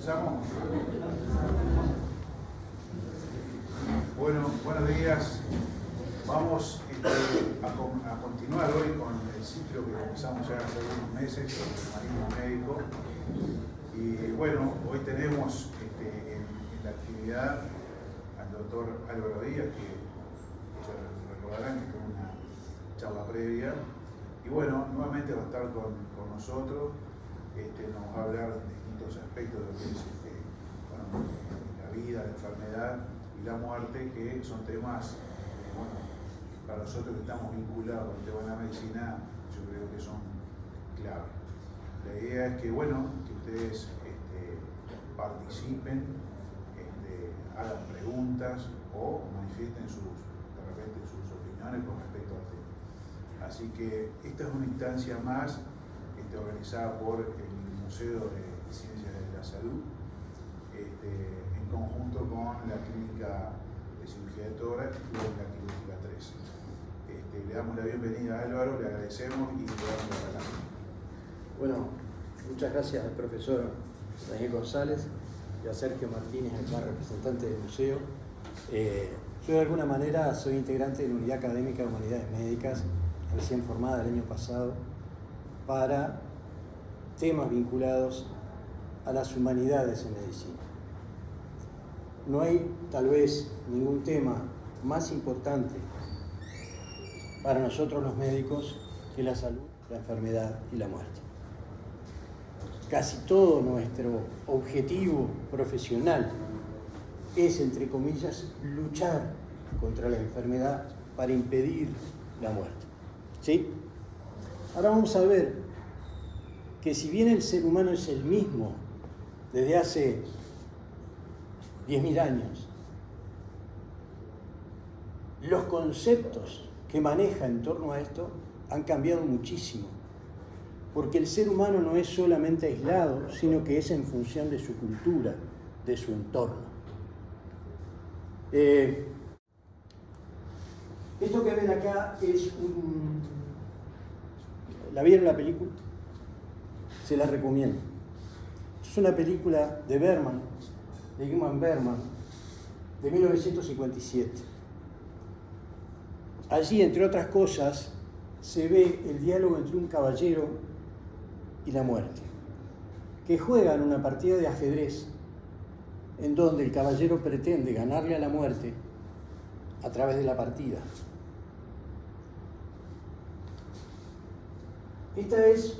¿Empezamos? Bueno, buenos días. Vamos a continuar hoy con el ciclo que comenzamos ya hace unos meses sobre el humanismo médico. Y bueno, hoy tenemos en la actividad al doctor Álvaro Díaz, que recordarán que tuvo una charla previa. Y bueno, nuevamente va a estar con nosotros, nos va a hablar de distintos aspectos de lo que es la vida, la enfermedad y la muerte, que son temas, para nosotros que estamos vinculados con el tema de la medicina, yo creo que son clave. La idea es que, que ustedes participen, hagan preguntas o manifiesten de repente sus opiniones con respecto al tema. Así que esta es una instancia más organizada por el Museo de Ciencias de la Salud, en conjunto con la Clínica de Cirugía de Tórax y la Quirúrgica 3. Le damos la bienvenida a Álvaro, le agradecemos y le damos la palabra. Bueno, muchas gracias al profesor Daniel González y a Sergio Martínez, acá representante del museo. Yo de alguna manera soy integrante de la Unidad Académica de Humanidades Médicas, recién formada el año pasado, para temas vinculados a las humanidades en medicina. No hay tal vez ningún tema más importante para nosotros los médicos que la salud, la enfermedad y la muerte. Casi todo nuestro objetivo profesional es, entre comillas, luchar contra la enfermedad para impedir la muerte. ¿Sí? Ahora vamos a ver que si bien el ser humano es el mismo desde hace 10.000 años, los conceptos que maneja en torno a esto han cambiado muchísimo, porque el ser humano no es solamente aislado, sino que es en función de su cultura, de su entorno. Esto que ven acá es ¿La vieron la película? Se la recomiendo. Es una película de Bergman, de Ingmar Bergman, de 1957. Allí, entre otras cosas, se ve el diálogo entre un caballero y la muerte, que juegan una partida de ajedrez en donde el caballero pretende ganarle a la muerte a través de la partida. Esta es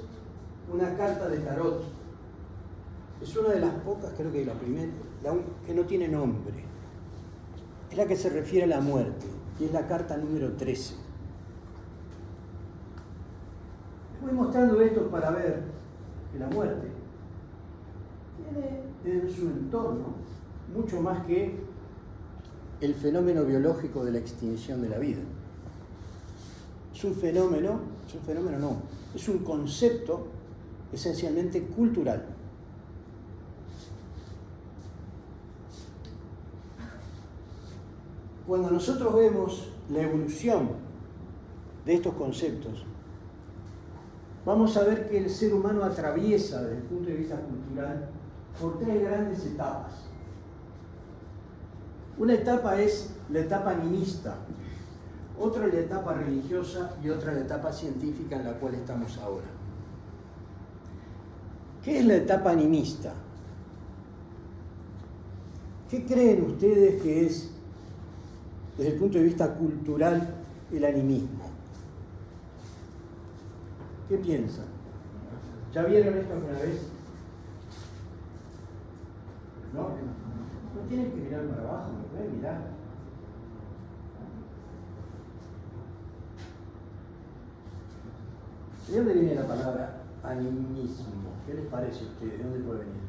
una carta de tarot. Es una de las pocas, creo que la primera, que no tiene nombre. Es la que se refiere a la muerte y es la carta número 13. Les voy mostrando esto para ver que la muerte tiene en su entorno mucho más que el fenómeno biológico de la extinción de la vida. Es un fenómeno no, es un concepto esencialmente cultural. Cuando nosotros vemos la evolución de estos conceptos, vamos a ver que el ser humano atraviesa, desde el punto de vista cultural, por tres grandes etapas. Una etapa es la etapa animista, otra la etapa religiosa y otra la etapa científica en la cual estamos ahora. ¿Qué es la etapa animista? ¿Qué creen ustedes que es, desde el punto de vista cultural, el animismo? ¿Qué piensan? ¿Ya vieron esto alguna vez? ¿No? No tienen que mirar para abajo, no pueden mirar. ¿De dónde viene la palabra animismo? ¿Qué les parece a ustedes? ¿De dónde puede venir?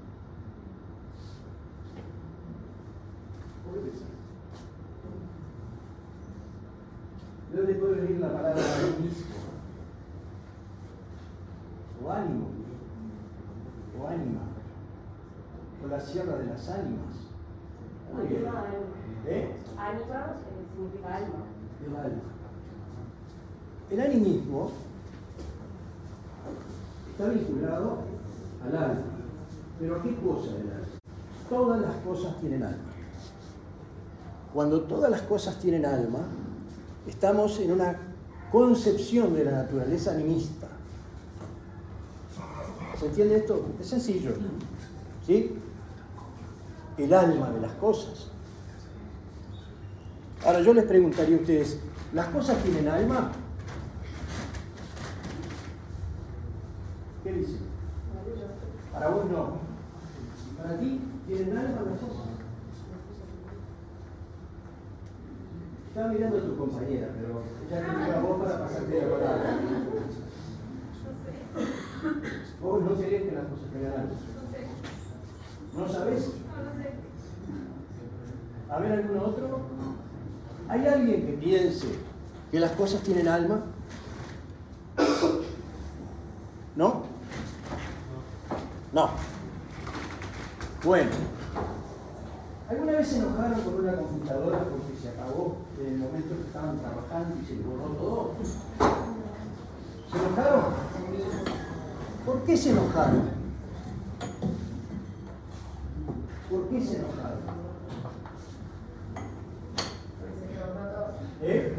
¿De dónde puede venir la palabra animismo? O ánimo, o ánima, o la sierra de las ánimas. Ánima significa alma. El alma. El animismo está vinculado al alma. ¿Pero qué cosa es el alma? todas las cosas tienen alma. Cuando todas las cosas tienen alma, estamos en una concepción de la naturaleza animista. ¿Se entiende esto? Es sencillo, ¿sí? El alma de las cosas. Ahora yo les preguntaría a ustedes, ¿las cosas tienen alma? ¿Qué dicen? Para vos no. ¿Para ti tienen alma las cosas? Estaba mirando a tu compañera, pero ya te digo a vos para pasarte la palabra. ¿Vos no querés que las cosas tengan alma? ¿No sabés? ¿A ver algún otro? ¿Hay alguien que piense que las cosas tienen alma? ¿No? No. Bueno. ¿Alguna vez se enojaron con una computadora porque se apagó en el momento que estaban trabajando y se les borró todo? ¿Se enojaron? ¿Por qué se enojaron? ¿Por qué se enojaron? ¿Eh?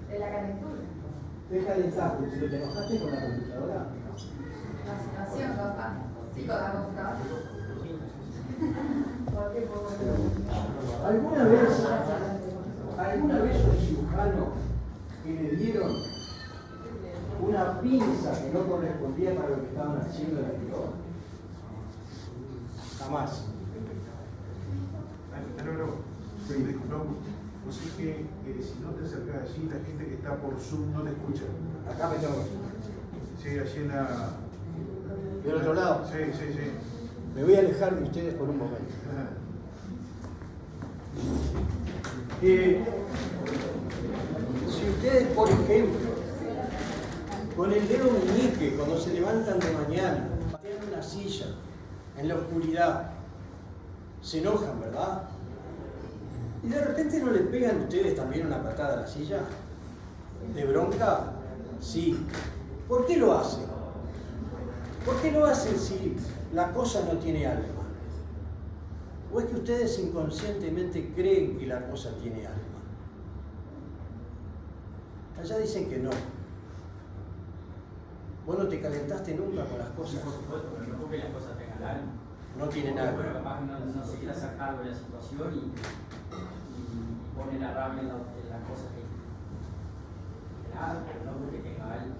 De la calentura. ¿Te calentaste? ¿Pero te enojaste con la computadora? La situación, papá. Sí, con la computadora. ¿Alguna vez un cirujano que le dieron una pinza que no correspondía para lo que estaban haciendo la tiró? Jamás. Sí. Pues es que si no te acercas allí, la gente que está por Zoom no te escucha. Acá me tengo. Sí, allí en la... ¿Del otro lado? Sí, sí, sí. Me voy a alejar de ustedes por un momento. Si ustedes, por ejemplo, con el dedo meñique, cuando se levantan de mañana, patean una silla en la oscuridad, se enojan, ¿verdad? Y de repente no le pegan ustedes también una patada a la silla. ¿De bronca? Sí. ¿Por qué lo hacen? ¿Por qué lo hacen si la cosa no tiene alma? ¿O es que ustedes inconscientemente creen que la cosa tiene alma? Allá dicen que no. Vos no te calentaste nunca con las cosas. Por supuesto, pero no porque las cosas tengan alma. No tienen alma. Pero capaz no se quiera sacar de la situación y pone la rabia en las cosas que claro, pero no porque tenga alma.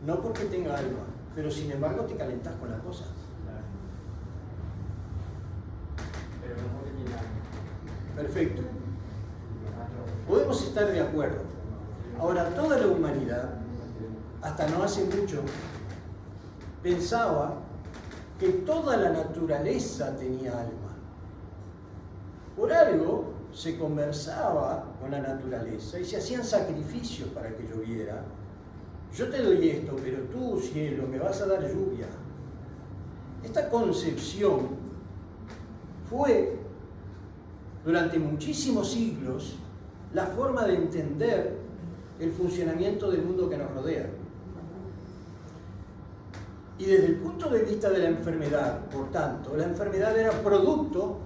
No porque tenga alma, pero sin embargo te calentás con las cosas. Claro. Pero no porque tiene alma. Perfecto. Podemos estar de acuerdo. Ahora, toda la humanidad, hasta no hace mucho, pensaba que toda la naturaleza tenía alma. Por algo se conversaba con la naturaleza y se hacían sacrificios para que lloviera. Yo te doy esto, pero tú, cielo, me vas a dar lluvia. Esta concepción fue, durante muchísimos siglos, la forma de entender el funcionamiento del mundo que nos rodea. Y desde el punto de vista de la enfermedad, por tanto, la enfermedad era producto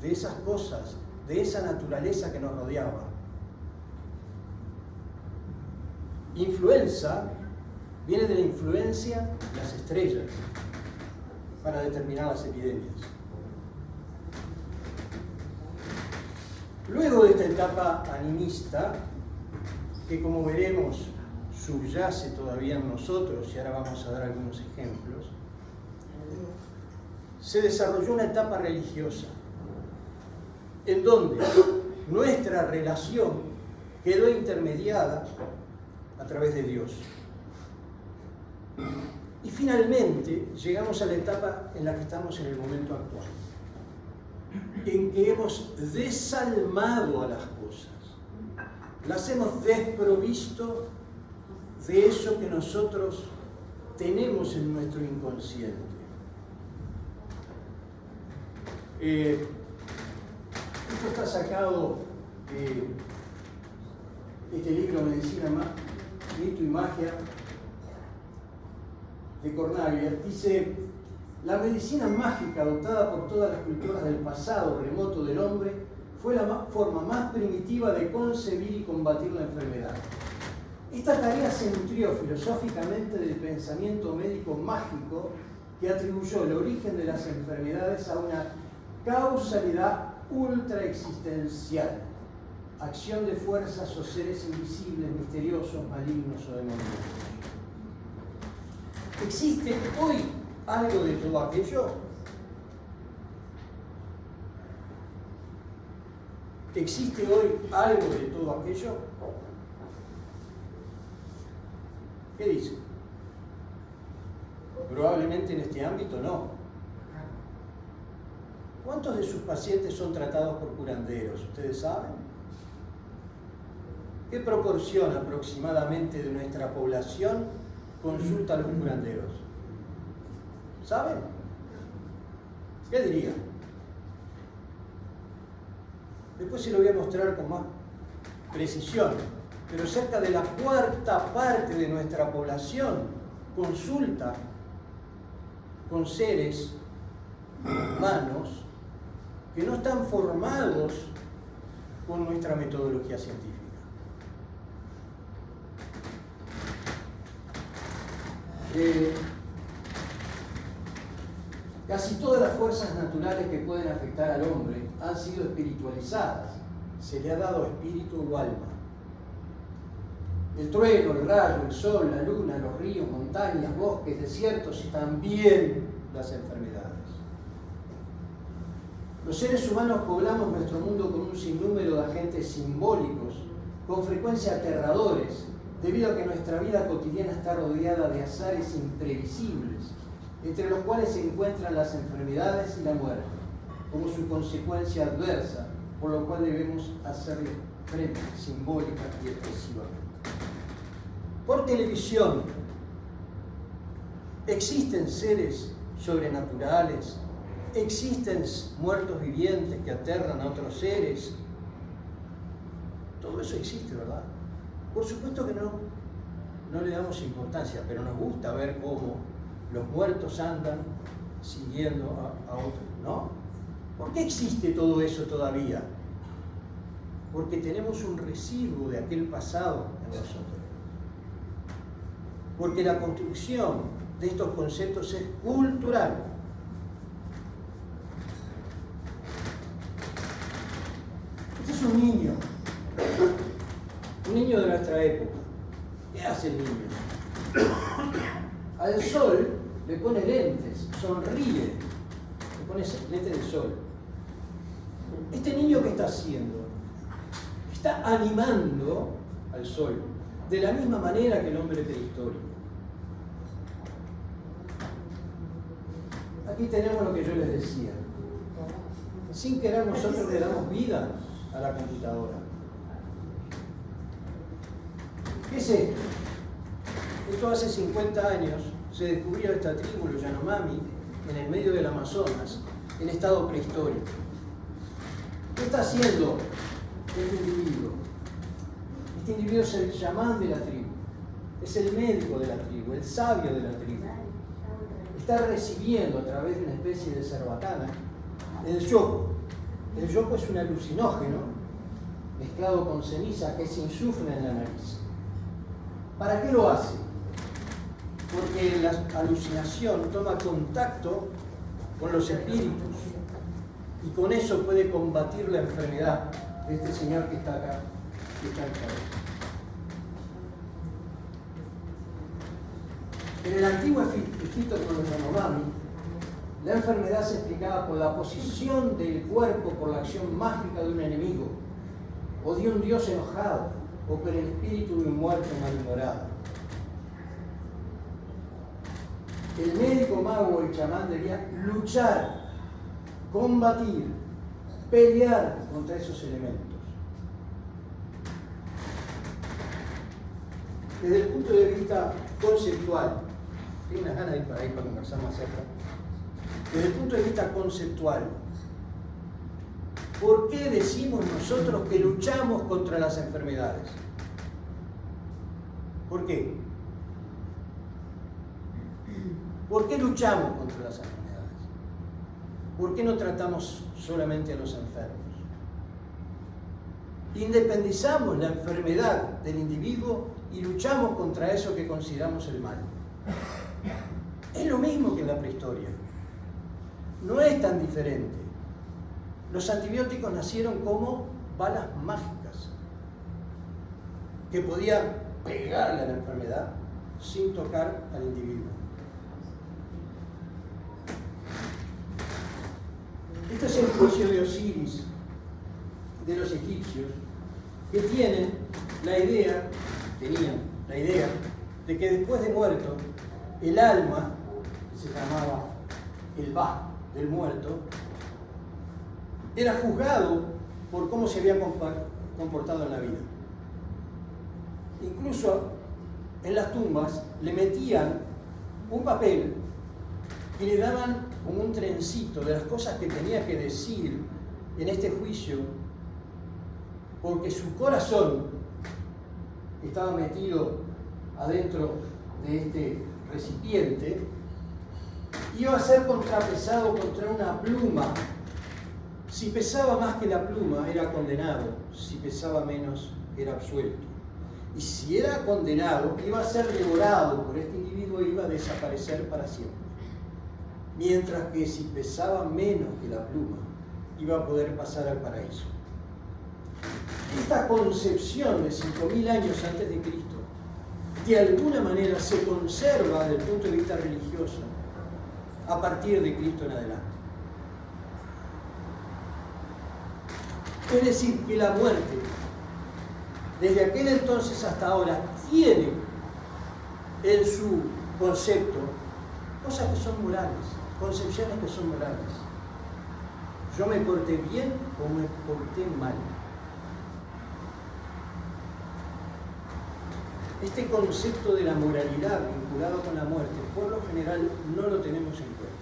de esas cosas, de esa naturaleza que nos rodeaba. Influenza viene de la influencia de las estrellas para determinar las epidemias. Luego de esta etapa animista, que como veremos subyace todavía en nosotros, y ahora vamos a dar algunos ejemplos, se desarrolló una etapa religiosa, en donde nuestra relación quedó intermediada a través de Dios. Y finalmente llegamos a la etapa en la que estamos en el momento actual, en que hemos desalmado a las cosas, las hemos desprovisto de eso que nosotros tenemos en nuestro inconsciente. Esto está sacado de este libro Medicina, Mito y Magia de Cornaglia. Dice: La medicina mágica adoptada por todas las culturas del pasado remoto del hombre fue la forma más primitiva de concebir y combatir la enfermedad. Esta tarea se nutrió filosóficamente del pensamiento médico mágico que atribuyó el origen de las enfermedades a una causalidad ultraexistencial, acción de fuerzas o seres invisibles, misteriosos, malignos o demoníacos. ¿Existe hoy algo de todo aquello? ¿Existe hoy algo de todo aquello? ¿Qué dice? Probablemente en este ámbito no. ¿Cuántos de sus pacientes son tratados por curanderos? ¿Ustedes saben? ¿Qué proporción aproximadamente de nuestra población consulta a los curanderos? ¿Saben? ¿Qué diría? Después se lo voy a mostrar con más precisión, pero cerca de la cuarta parte de nuestra población consulta con seres humanos que no están formados con nuestra metodología científica. Casi todas las fuerzas naturales que pueden afectar al hombre han sido espiritualizadas. Se le ha dado espíritu o alma. El trueno, el rayo, el sol, la luna, los ríos, montañas, bosques, desiertos y también las enfermedades. Los seres humanos poblamos nuestro mundo con un sinnúmero de agentes simbólicos, con frecuencia aterradores, debido a que nuestra vida cotidiana está rodeada de azares imprevisibles, entre los cuales se encuentran las enfermedades y la muerte, como su consecuencia adversa, por lo cual debemos hacerle frente simbólica y expresivamente. Por televisión, existen seres sobrenaturales, existen muertos vivientes que aterran a otros seres. Todo eso existe, ¿verdad? Por supuesto que no le damos importancia, pero nos gusta ver cómo los muertos andan siguiendo a otros, ¿no? ¿Por qué existe todo eso todavía? Porque tenemos un residuo de aquel pasado en nosotros. Porque la construcción de estos conceptos es cultural. Este es un niño de nuestra época. ¿Qué hace el niño? Al sol le pone lentes, sonríe, le pone lentes de sol. Este niño, ¿qué está haciendo? Está animando al sol, de la misma manera que el hombre prehistórico. Aquí tenemos lo que yo les decía. Sin querer nosotros le damos vida a la computadora. ¿Qué es esto? Esto hace 50 años se descubrió esta tribu, los Yanomami, en el medio del Amazonas, en estado prehistórico. ¿Qué está haciendo este individuo? Este individuo es el chamán de la tribu, es el médico de la tribu, el sabio de la tribu. Está recibiendo a través de una especie de cerbatana el yopo. El yopo es un alucinógeno mezclado con ceniza que se insufla en la nariz. ¿Para qué lo hace? Porque la alucinación toma contacto con los espíritus y con eso puede combatir la enfermedad de este señor que está acá, que está enfermo. En el antiguo Egipto con los Yanomami, la enfermedad se explicaba por la posición del cuerpo por la acción mágica de un enemigo, o de un dios enojado, o por el espíritu de un muerto malhumorado. El médico mago o el chamán debía luchar, combatir, pelear contra esos elementos. Desde el punto de vista conceptual, tengo unas ganas de ir para ahí para conversar más cerca. Desde el punto de vista conceptual, ¿por qué decimos nosotros que luchamos contra las enfermedades? ¿Por qué? ¿Por qué luchamos contra las enfermedades? ¿por qué no tratamos solamente a los enfermos? Independizamos la enfermedad del individuo y luchamos contra eso que consideramos el mal. Es lo mismo que en la prehistoria. No es tan diferente. Los antibióticos nacieron como balas mágicas que podían pegarle a la enfermedad sin tocar al individuo. Este es el juicio de Osiris, de los egipcios, que tenían la idea de que después de muerto, el alma, que se llamaba el Ba del muerto, era juzgado por cómo se había comportado en la vida. Incluso en las tumbas le metían un papel y le daban como un trencito de las cosas que tenía que decir en este juicio, porque su corazón estaba metido adentro de este recipiente, iba a ser contrapesado contra una pluma. Si pesaba más que la pluma, era condenado. Si pesaba menos, era absuelto. Y si era condenado, iba a ser devorado por este individuo e iba a desaparecer para siempre. Mientras que si pesaba menos que la pluma, iba a poder pasar al paraíso. Esta concepción de 5.000 años antes de Cristo, de alguna manera se conserva desde el punto de vista religioso a partir de Cristo en adelante. Es decir, que la muerte, desde aquel entonces hasta ahora, tiene en su concepto cosas que son morales, concepciones que son morales. Yo me porté bien o me porté mal. Este concepto de la moralidad vinculado con la muerte, por lo general, no lo tenemos en cuenta.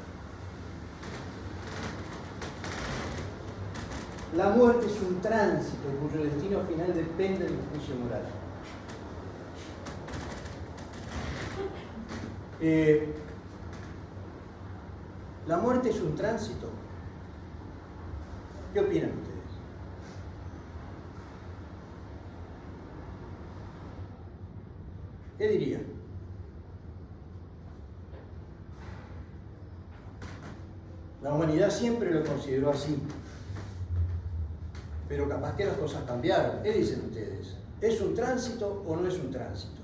La muerte es un tránsito cuyo destino final depende del juicio moral. ¿La muerte es un tránsito? ¿Qué opinan ustedes? ¿Qué dirían? La humanidad siempre lo consideró así. Pero capaz que las cosas cambiaron. ¿Qué dicen ustedes? ¿Es un tránsito o no es un tránsito?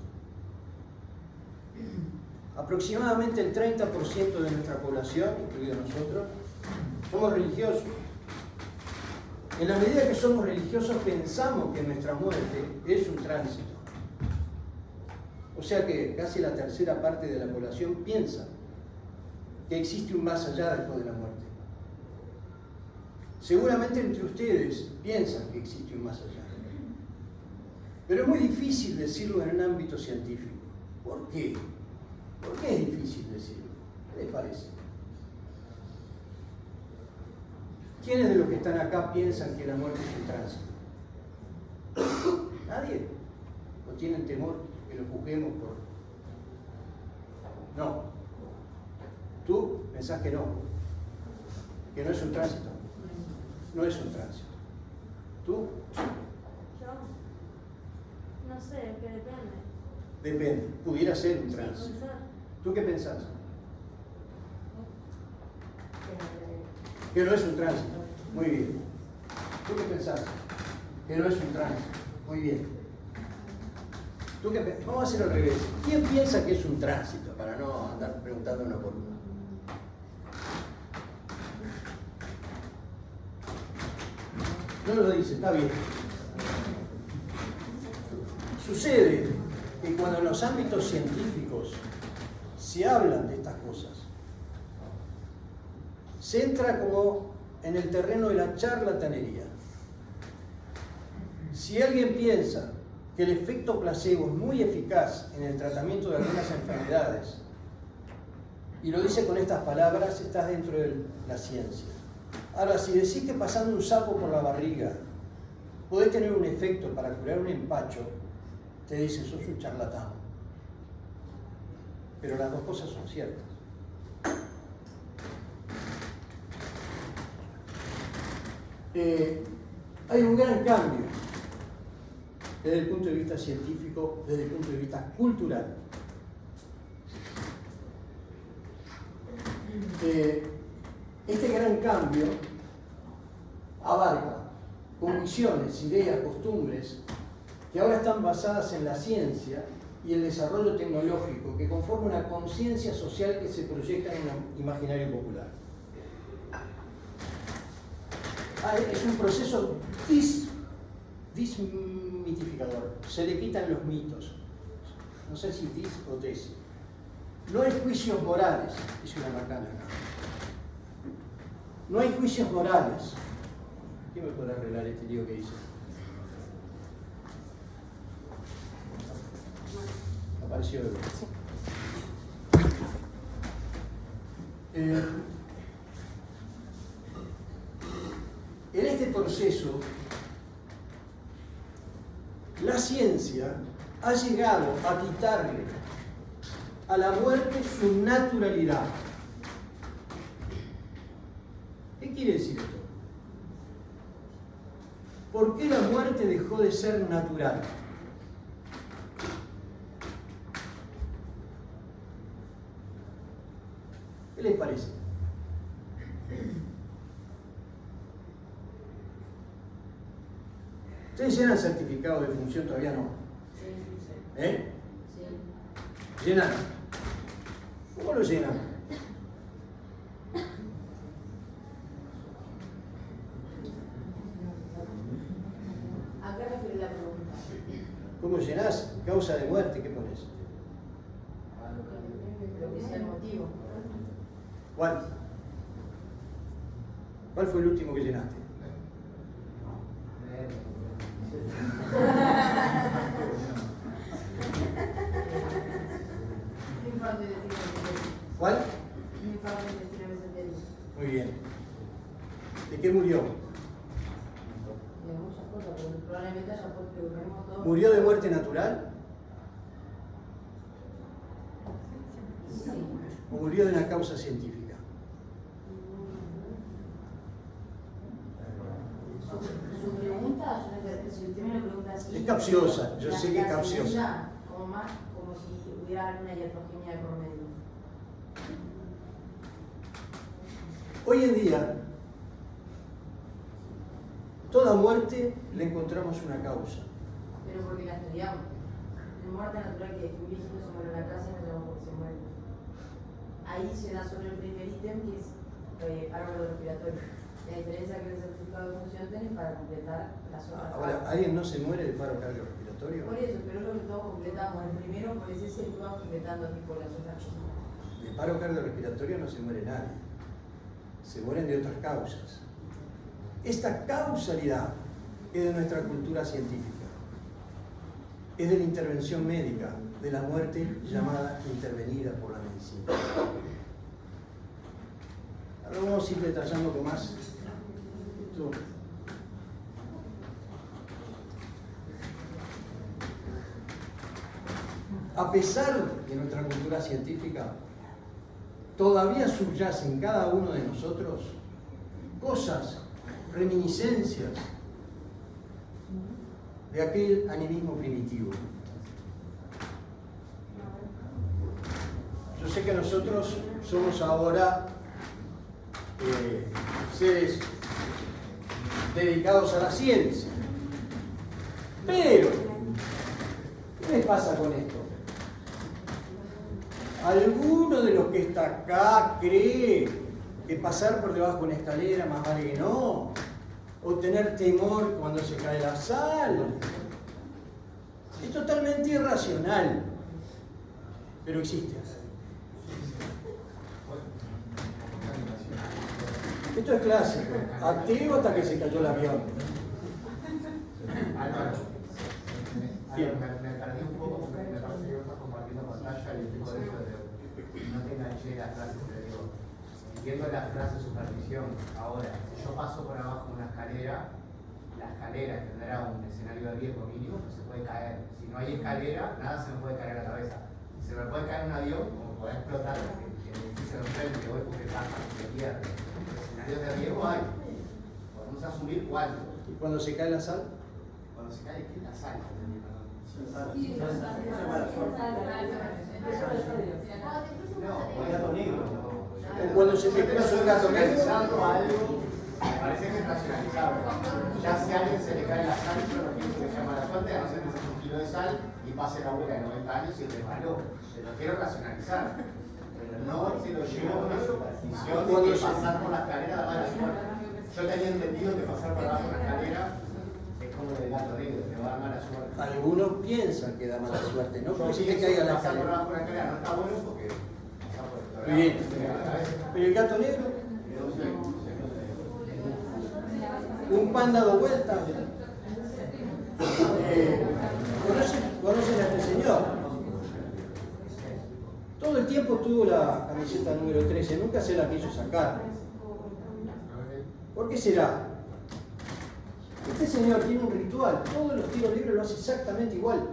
Aproximadamente el 30% de nuestra población, incluido nosotros, somos religiosos. En la medida que somos religiosos pensamos que nuestra muerte es un tránsito. O sea que casi la tercera parte de la población piensa que existe un más allá después de la muerte. Seguramente entre ustedes piensan que existe un más allá. Pero es muy difícil decirlo en un ámbito científico. ¿Por qué? ¿Por qué es difícil decirlo? ¿Qué les parece? ¿Quiénes de los que están acá piensan que la muerte es un tránsito? ¿Nadie? ¿O tienen temor que lo juzguemos por...? No. ¿Tú pensás que no? ¿Que no es un tránsito? No es un tránsito. ¿Tú? Yo no sé, es que depende. Depende. Pudiera ser un tránsito. Sí, puede ser. ¿Tú qué pensás? Que no es un tránsito. Muy bien. ¿Tú qué pensás? Que no es un tránsito. Muy bien. ¿Tú qué pensás? Vamos a hacer al revés. ¿Quién piensa que es un tránsito? Para no andar preguntando uno por uno. No lo dice, está bien. Sucede que cuando en los ámbitos científicos se hablan de estas cosas, se entra como en el terreno de la charlatanería. Si alguien piensa que el efecto placebo es muy eficaz en el tratamiento de algunas enfermedades, y lo dice con estas palabras, estás dentro de la ciencia. Ahora, si decís que pasando un sapo por la barriga podés tener un efecto para curar un empacho, te dicen, sos un charlatán. Pero las dos cosas son ciertas. hay un gran cambio desde el punto de vista científico, desde el punto de vista cultural. Este gran cambio abarca convicciones, ideas, costumbres que ahora están basadas en la ciencia y el desarrollo tecnológico, que conforma una conciencia social que se proyecta en el imaginario popular. Es un proceso desmitificador. Se le quitan los mitos. No sé si dis o des. No hay juicios morales, dice una macana acá. No hay juicios morales. ¿Quién me puede arreglar este lío que hice? Apareció de vuelta. En este proceso, la ciencia ha llegado a quitarle a la muerte su naturalidad. ¿Qué quiere decir esto? ¿Por qué la muerte dejó de ser natural? ¿Qué les parece? ¿Ustedes llenan certificado de función? Todavía no. ¿Eh? Sí. ¿Llenan? ¿Cómo lo llenan? ¿A qué refiere la pregunta? ¿Cómo llenás? Causa de muerte, ¿qué pones? Lo que sea el motivo. ¿Cuál? ¿Cuál fue el último que llenaste? ¿Cuál? Muy bien. ¿De qué murió? De muchas cosas, pero probablemente haya puesto lo mismo todo. ¿Murió de muerte natural? Sí. ¿O murió de una causa científica? Su pregunta, si usted me lo pregunta así. Es capciosa, yo sé que es capciosa. Segunda, como si hubiera alguna iatrogenia de por medio. Hoy en día, toda muerte le encontramos una causa. Pero porque la estudiamos. La muerte natural que un viejito se muere en la casa y no sabemos por qué se muere. Ahí se da sobre el primer ítem que es paro respiratorio. La diferencia que el certificado de función tiene para completar las otras. Ahora, ¿alguien no se muere de paro cardiorrespiratorio? Por eso, pero es lo que todos completamos. El primero, por ese se lo vamos completando tipo las otras cosas. De paro cardiorrespiratorio no se muere nadie. Se mueren de otras causas. Esta causalidad es de nuestra cultura científica. Es de la intervención médica, de la muerte llamada intervenida por la medicina. Ahora vamos a ir detallando con más. Esto. A pesar de nuestra cultura científica, todavía subyace en cada uno de nosotros cosas, reminiscencias de aquel animismo primitivo. Yo sé que nosotros somos ahora seres dedicados a la ciencia, pero ¿qué les pasa con esto? ¿Alguno de los que está acá cree que pasar por debajo de una escalera más vale que no? ¿O tener temor cuando se cae la sal? Es totalmente irracional, pero existe. Esto es clásico, ateo hasta que se cayó el avión. Álvaro, me perdí un poco porque me parece que estás compartiendo pantalla y digo eso de no te enganché la frase, pero digo, entiendo la frase supervisión. Ahora, si yo paso por abajo de una escalera, la escalera tendrá un escenario de riesgo mínimo, no se puede caer. Si no hay escalera, nada se me puede caer a la cabeza. Si se me puede caer un avión, como puede explotar, el edificio de enfrente, voy porque pasa, se pierde. Escenarios de riesgo hay. Podemos Entonces asumir cuánto. ¿Y cuando se cae la sal? Cuando se cae, ¿qué es la sal? No, o el gato negro. ¿O cuando se te cruza un gato negro? Racionalizando algo, me parece que es racionalizarlo. Ya si a alguien se le cae la sal, yo no pienso que sea mala suerte, a no ser que se un kilo de sal y pase la abuela de 90 años y resbaló. Se lo quiero racionalizar. Pero no se lo llevo a una superstición de que pasar por la escalera da mala suerte. Yo tenía entendido que pasar por abajo de la escalera es como el gato negro, te va a dar mala suerte. Algunos piensan que da mala suerte, ¿no? Porque Yo si te pienso caiga que la pasar por escalera. abajo de la escalera no está bueno porque pasa por el Muy bien. ¿Pero el gato negro? ¿Un pan dado vuelta? ¿Conocen a este señor? Todo el tiempo tuvo la camiseta número 13, nunca se la quiso sacar. ¿Por qué será? Este señor tiene un ritual, todos los tiros libres lo hace exactamente igual.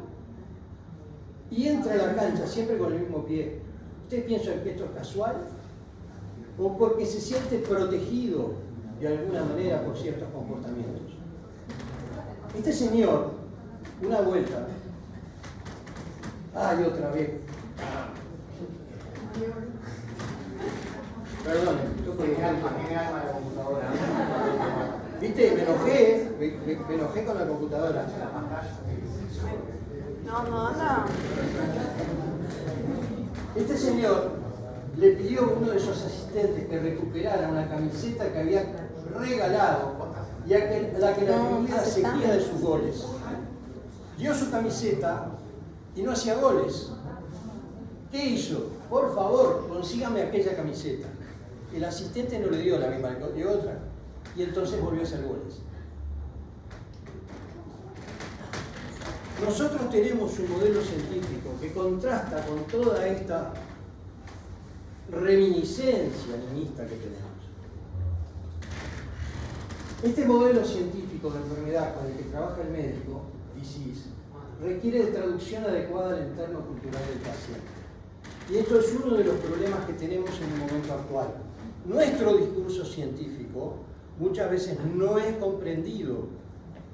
Y entra a la cancha siempre con el mismo pie. ¿Ustedes piensan que esto es casual? ¿O porque se siente protegido de alguna manera por ciertos comportamientos? Este señor, una vuelta, ¡ay, otra vez! Perdón, Tiene alma de computadora. ¿Viste? Me enojé con la computadora. No, anda. Este señor le pidió a uno de sus asistentes que recuperara una camiseta que había regalado y a la que la familia seguía de sus goles. Dio su camiseta y no hacía goles. ¿Qué hizo? Por favor, consígame aquella camiseta. El asistente no le dio la misma, le dio otra. Y entonces volvió a hacer goles. Nosotros tenemos un modelo científico que contrasta con toda esta reminiscencia animista que tenemos. Este modelo científico de enfermedad con el que trabaja el médico, disease, requiere de traducción adecuada al entorno cultural del paciente. Y esto es uno de los problemas que tenemos en el momento actual. Nuestro discurso científico muchas veces no es comprendido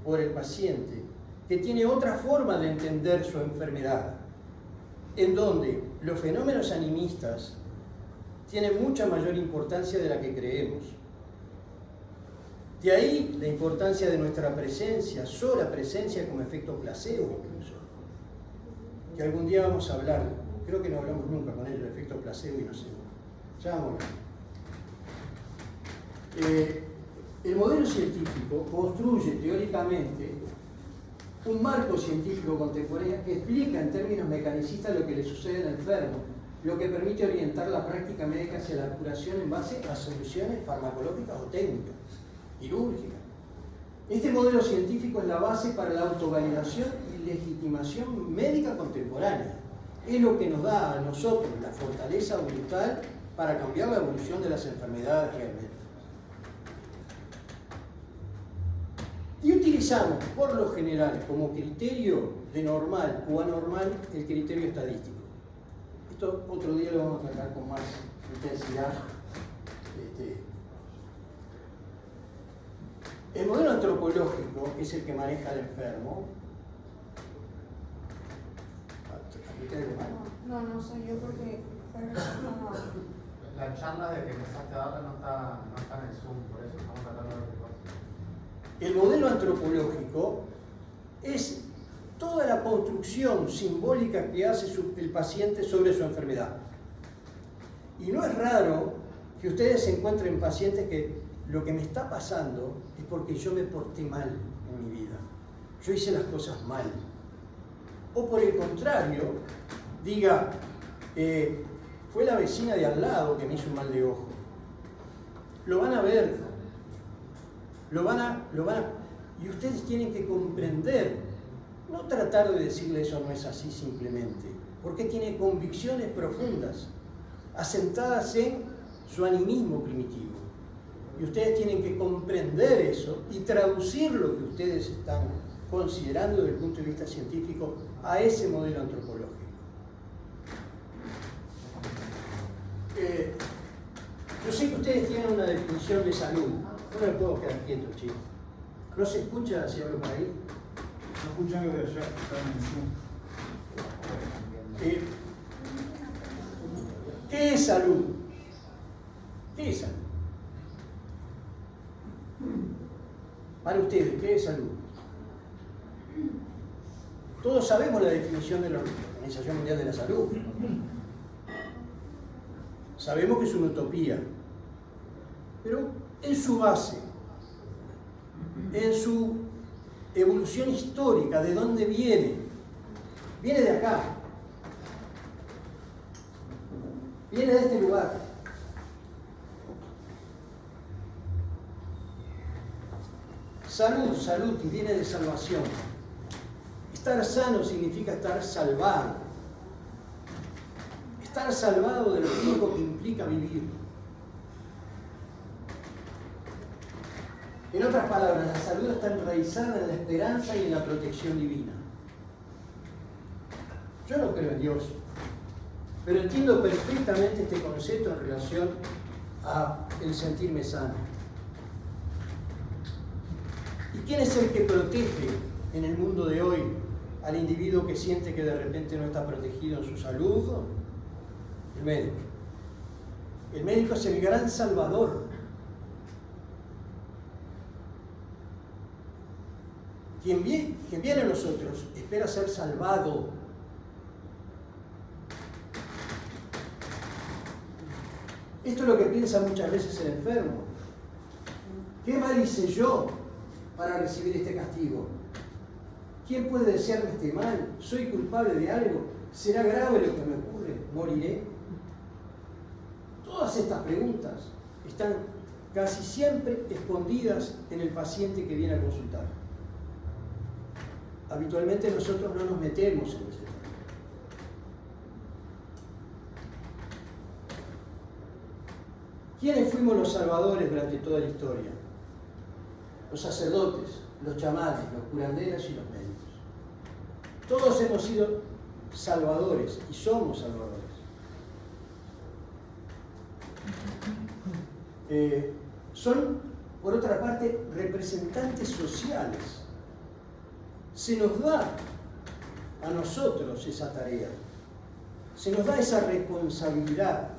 por el paciente, que tiene otra forma de entender su enfermedad, en donde los fenómenos animistas tienen mucha mayor importancia de la que creemos. De ahí la importancia de nuestra presencia, sola presencia como efecto placebo incluso, que algún día vamos a hablar, creo que no hablamos nunca con ello, de efecto placebo y nocebo. Ya vamos a hablar. El modelo científico construye teóricamente un marco científico contemporáneo que explica en términos mecanicistas lo que le sucede al enfermo, lo que permite orientar la práctica médica hacia la curación en base a soluciones farmacológicas o técnicas, quirúrgicas. Este modelo científico es la base para la autovalidación y legitimación médica contemporánea. Es lo que nos da a nosotros la fortaleza brutal para cambiar la evolución de las enfermedades realmente. Y utilizamos, por lo general, como criterio de normal o anormal, el criterio estadístico. Esto otro día lo vamos a tratar con más intensidad. El modelo antropológico es el que maneja al enfermo. No soy yo porque... La charla de que empezaste a dar no está en el Zoom, por eso estamos tratando de ver. El modelo antropológico es toda la construcción simbólica que hace el paciente sobre su enfermedad. Y no es raro que ustedes encuentren pacientes que lo que me está pasando es porque yo me porté mal en mi vida. Yo hice las cosas mal. O por el contrario, diga, fue la vecina de al lado que me hizo un mal de ojo. Lo van a ver. Y ustedes tienen que comprender, no tratar de decirle eso no es así simplemente, porque tiene convicciones profundas, asentadas en su animismo primitivo. Y ustedes tienen que comprender eso y traducir lo que ustedes están considerando desde el punto de vista científico a ese modelo antropológico. Yo sé que ustedes tienen una definición de salud. No me puedo quedar quieto, chicos. ¿No se escucha si hablo por ahí? No escuchan los de allá, están en Zoom. ¿Qué es salud? ¿Qué es salud? Para ustedes, ¿qué es salud? Todos sabemos la definición de la Organización Mundial de la Salud. Sabemos que es una utopía. Pero en su base, en su evolución histórica, ¿de dónde viene? Viene de acá. Viene de este lugar. Salud, salud, y viene de salvación. Estar sano significa estar salvado. Estar salvado de lo único que implica vivir. En otras palabras, la salud está enraizada en la esperanza y en la protección divina. Yo no creo en Dios, pero entiendo perfectamente este concepto en relación a el sentirme sano. ¿Y quién es el que protege en el mundo de hoy al individuo que siente que de repente no está protegido en su salud? El médico. El médico es el gran salvador. Quien viene a nosotros espera ser salvado. Esto es lo que piensa muchas veces el enfermo. ¿Qué mal hice yo para recibir este castigo? ¿Quién puede desearme este mal? ¿Soy culpable de algo? ¿Será grave lo que me ocurre? ¿Moriré? Todas estas preguntas están casi siempre escondidas en el paciente que viene a consultar. Habitualmente nosotros no nos metemos en ese tema. ¿Quiénes fuimos los salvadores durante toda la historia? Los sacerdotes, los chamanes, los curanderos y los médicos. Todos hemos sido salvadores y somos salvadores. Son, por otra parte, representantes sociales. Se nos da a nosotros esa tarea, se nos da esa responsabilidad.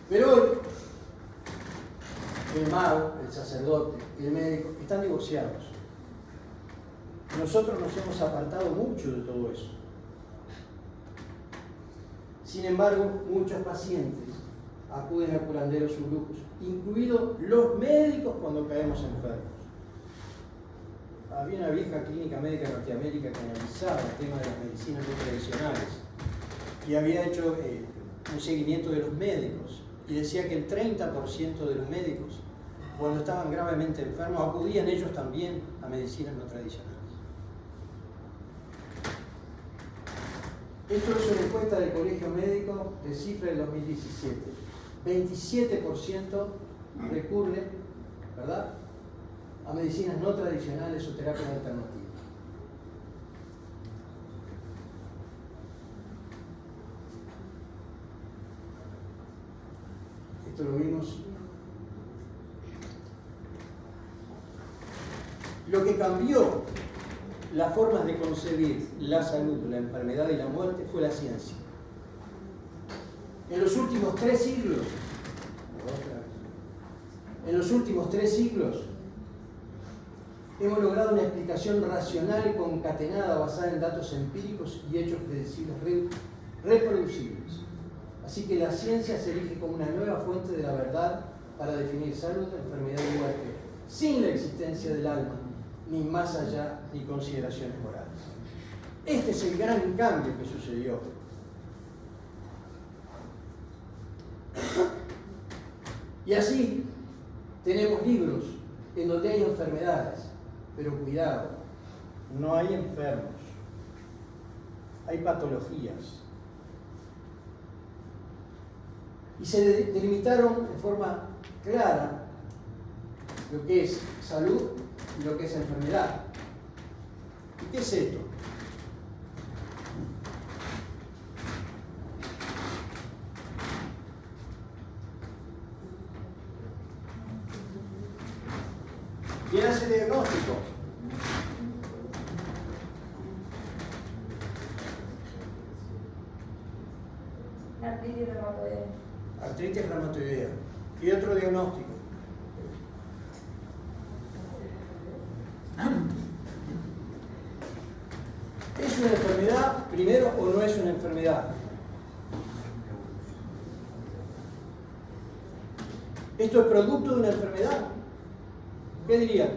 Pero hoy, el mago, el sacerdote, el médico están divorciados. Nosotros nos hemos apartado mucho de todo eso. Sin embargo, muchos pacientes acuden a curanderos o brujos, incluidos los médicos cuando caemos enfermos. Había una vieja clínica médica de Norteamérica que analizaba el tema de las medicinas no tradicionales y había hecho un seguimiento de los médicos y decía que el 30% de los médicos, cuando estaban gravemente enfermos, acudían ellos también a medicinas no tradicionales. Esto es una encuesta del Colegio Médico de cifra del 2017. 27% recurre, ¿verdad?, a medicinas no tradicionales o terapias alternativas. Esto lo vimos. Lo que cambió las formas de concebir la salud, la enfermedad y la muerte fue la ciencia. En los últimos 3 siglos, hemos logrado una explicación racional y concatenada basada en datos empíricos y hechos predecibles reproducibles. Así que la ciencia se erige como una nueva fuente de la verdad para definir salud, enfermedad y muerte, sin la existencia del alma, ni más allá, ni consideraciones morales. Este es el gran cambio que sucedió. Y así tenemos libros en donde hay enfermedades, pero cuidado, no hay enfermos, hay patologías. Y se delimitaron de forma clara lo que es salud y lo que es enfermedad. ¿Y qué es esto? diagnóstico. Artritis reumatoidea. Artritis reumatoidea. Y otro diagnóstico. ¿Es una enfermedad, primero, o no es una enfermedad? ¿Esto es producto de una enfermedad? ¿Qué dirían?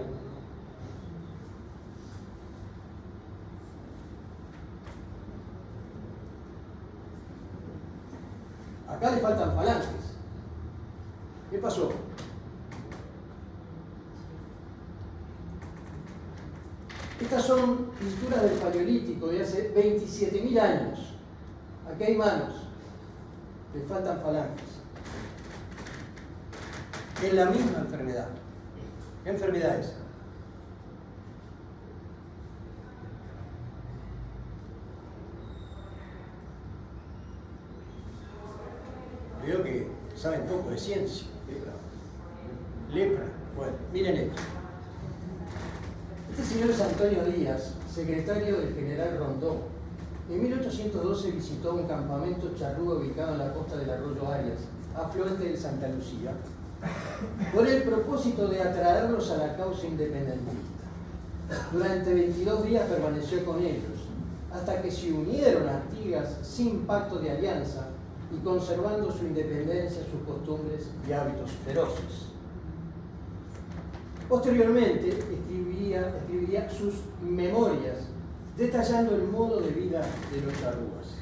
Acá le faltan falanges. ¿Qué pasó? Estas son pinturas del Paleolítico de hace 27.000 años. Aquí hay manos. Le faltan falanges. Es la misma enfermedad. ¿Qué enfermedad es? Veo que saben poco de ciencia. Lepra. Bueno, miren esto. Este señor es Antonio Díaz, secretario del general Rondó. En 1812 visitó un campamento charrúa ubicado en la costa del arroyo Arias, afluente del Santa Lucía, con el propósito de atraerlos a la causa independentista. Durante 22 días permaneció con ellos, hasta que se unieron a Artigas sin pacto de alianza y conservando su independencia, sus costumbres y hábitos feroces. Posteriormente escribiría sus memorias, detallando el modo de vida de los charrúas.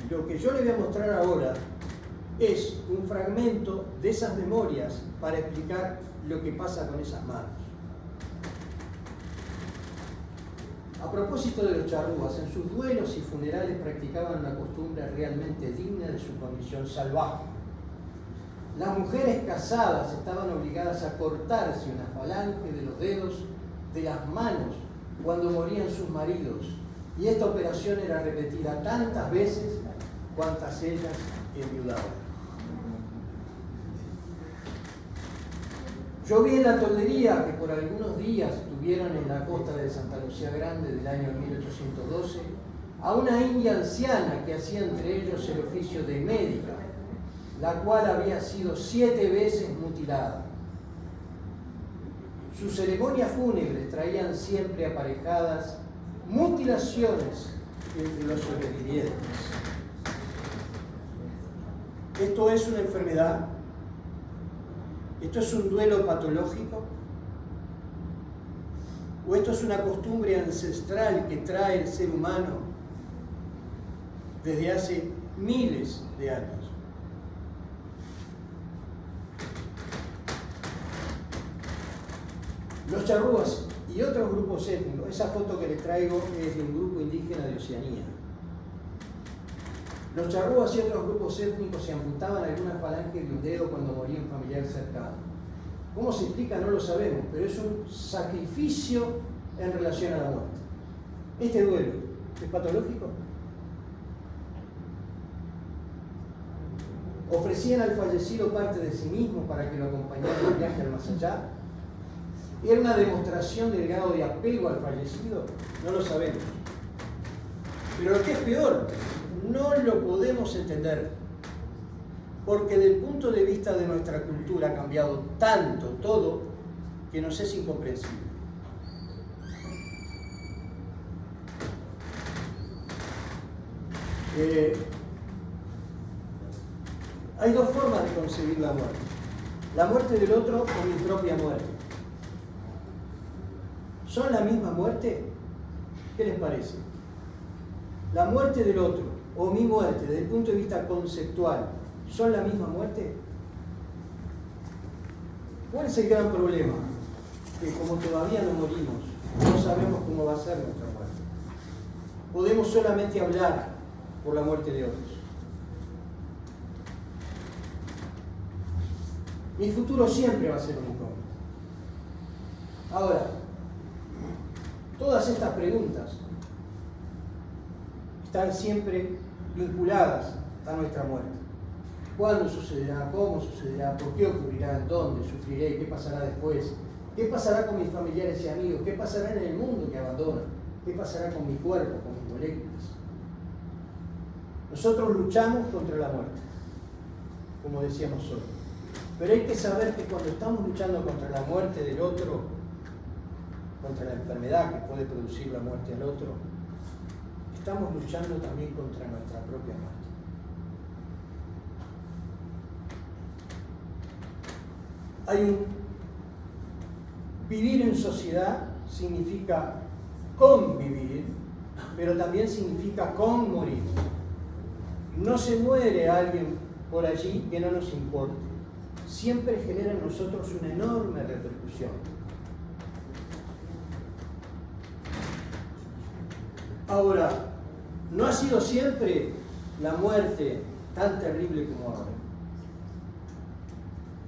Lo que yo le voy a mostrar ahora es un fragmento de esas memorias para explicar lo que pasa con esas manos. A propósito de los charrúas, en sus duelos y funerales practicaban una costumbre realmente digna de su condición salvaje. Las mujeres casadas estaban obligadas a cortarse una falange de los dedos de las manos cuando morían sus maridos, y esta operación era repetida tantas veces cuantas ellas enviudaban. Yo vi en la toldería que por algunos días tuvieron en la costa de Santa Lucía Grande del año 1812 a una india anciana que hacía entre ellos el oficio de médica, la cual había sido 7 veces mutilada. Sus ceremonias fúnebres traían siempre aparejadas mutilaciones entre los sobrevivientes. ¿Esto es una enfermedad? ¿Esto es un duelo patológico? ¿O esto es una costumbre ancestral que trae el ser humano desde hace miles de años? Los charrúas y otros grupos étnicos, esa foto que les traigo es de un grupo indígena de Oceanía. Los charrúas y otros grupos étnicos se amputaban alguna falange de un dedo cuando moría un familiar cercano. ¿Cómo se explica? No lo sabemos, pero es un sacrificio en relación a la muerte. ¿Este duelo es patológico? ¿Ofrecían al fallecido parte de sí mismo para que lo acompañara en el viaje al más allá? ¿Era una demostración del grado de apego al fallecido? No lo sabemos. Pero lo que es peor, no lo podemos entender, porque desde el punto de vista de nuestra cultura ha cambiado tanto todo que nos es incomprensible. Hay dos formas de concebir la muerte: la muerte del otro o mi propia muerte. ¿Son la misma muerte? ¿Qué les parece? ¿La muerte del otro o mi muerte, desde el punto de vista conceptual, son la misma muerte? ¿Cuál es el gran problema? Que como todavía no morimos, no sabemos cómo va a ser nuestra muerte. Podemos solamente hablar por la muerte de otros. Mi futuro siempre va a ser un incógnito. Ahora, todas estas preguntas están siempre vinculadas a nuestra muerte. ¿Cuándo sucederá? ¿Cómo sucederá? ¿Por qué ocurrirá? ¿Dónde? ¿Sufriré? ¿Qué pasará después? ¿Qué pasará con mis familiares y amigos? ¿Qué pasará en el mundo que abandonan? ¿Qué pasará con mi cuerpo, con mis moléculas? Nosotros luchamos contra la muerte, como decíamos hoy. Pero hay que saber que cuando estamos luchando contra la muerte del otro, contra la enfermedad que puede producir la muerte al otro, estamos luchando también contra nuestra propia muerte. Vivir en sociedad significa convivir, pero también significa conmorir. No se muere alguien por allí que no nos importe. Siempre genera en nosotros una enorme repercusión. Ahora, no ha sido siempre la muerte tan terrible como ahora.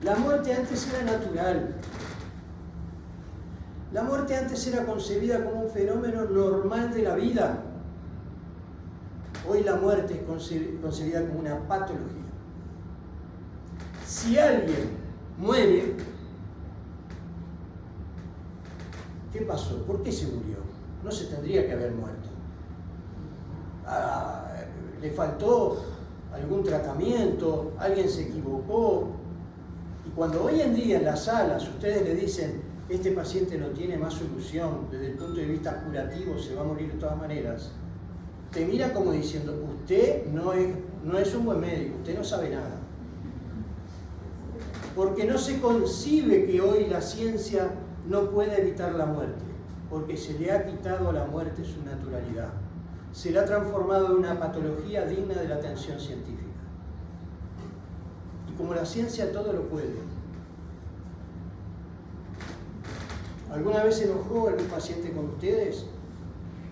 La muerte antes era natural. La muerte antes era concebida como un fenómeno normal de la vida. Hoy la muerte es concebida como una patología. Si alguien muere, ¿qué pasó? ¿Por qué se murió? No se tendría que haber muerto. Le faltó algún tratamiento, alguien se equivocó. Y cuando hoy en día en las salas ustedes le dicen, este paciente no tiene más solución, desde el punto de vista curativo se va a morir de todas maneras, te mira como diciendo, usted no es un buen médico, usted no sabe nada. Porque no se concibe que hoy la ciencia no pueda evitar la muerte, porque se le ha quitado a la muerte su naturalidad. Se la ha transformado en una patología digna de la atención científica. Y como la ciencia todo lo puede. ¿Alguna vez se enojó algún paciente con ustedes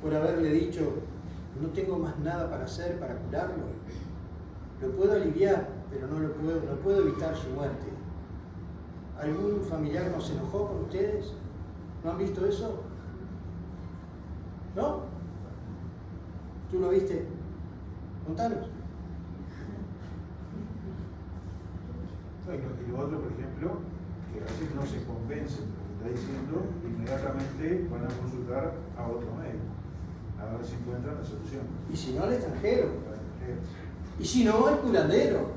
por haberle dicho, no tengo más nada para hacer para curarlo? Lo puedo aliviar, pero no puedo evitar su muerte. ¿Algún familiar nos enojó con ustedes? ¿No han visto eso? ¿No? ¿Tú lo viste? Contanos. Y lo otro, por ejemplo, que a veces no se convencen de lo que está diciendo, inmediatamente van a consultar a otro médico, a ver si encuentran la solución. Y si no, al extranjero. Y si no, al curandero,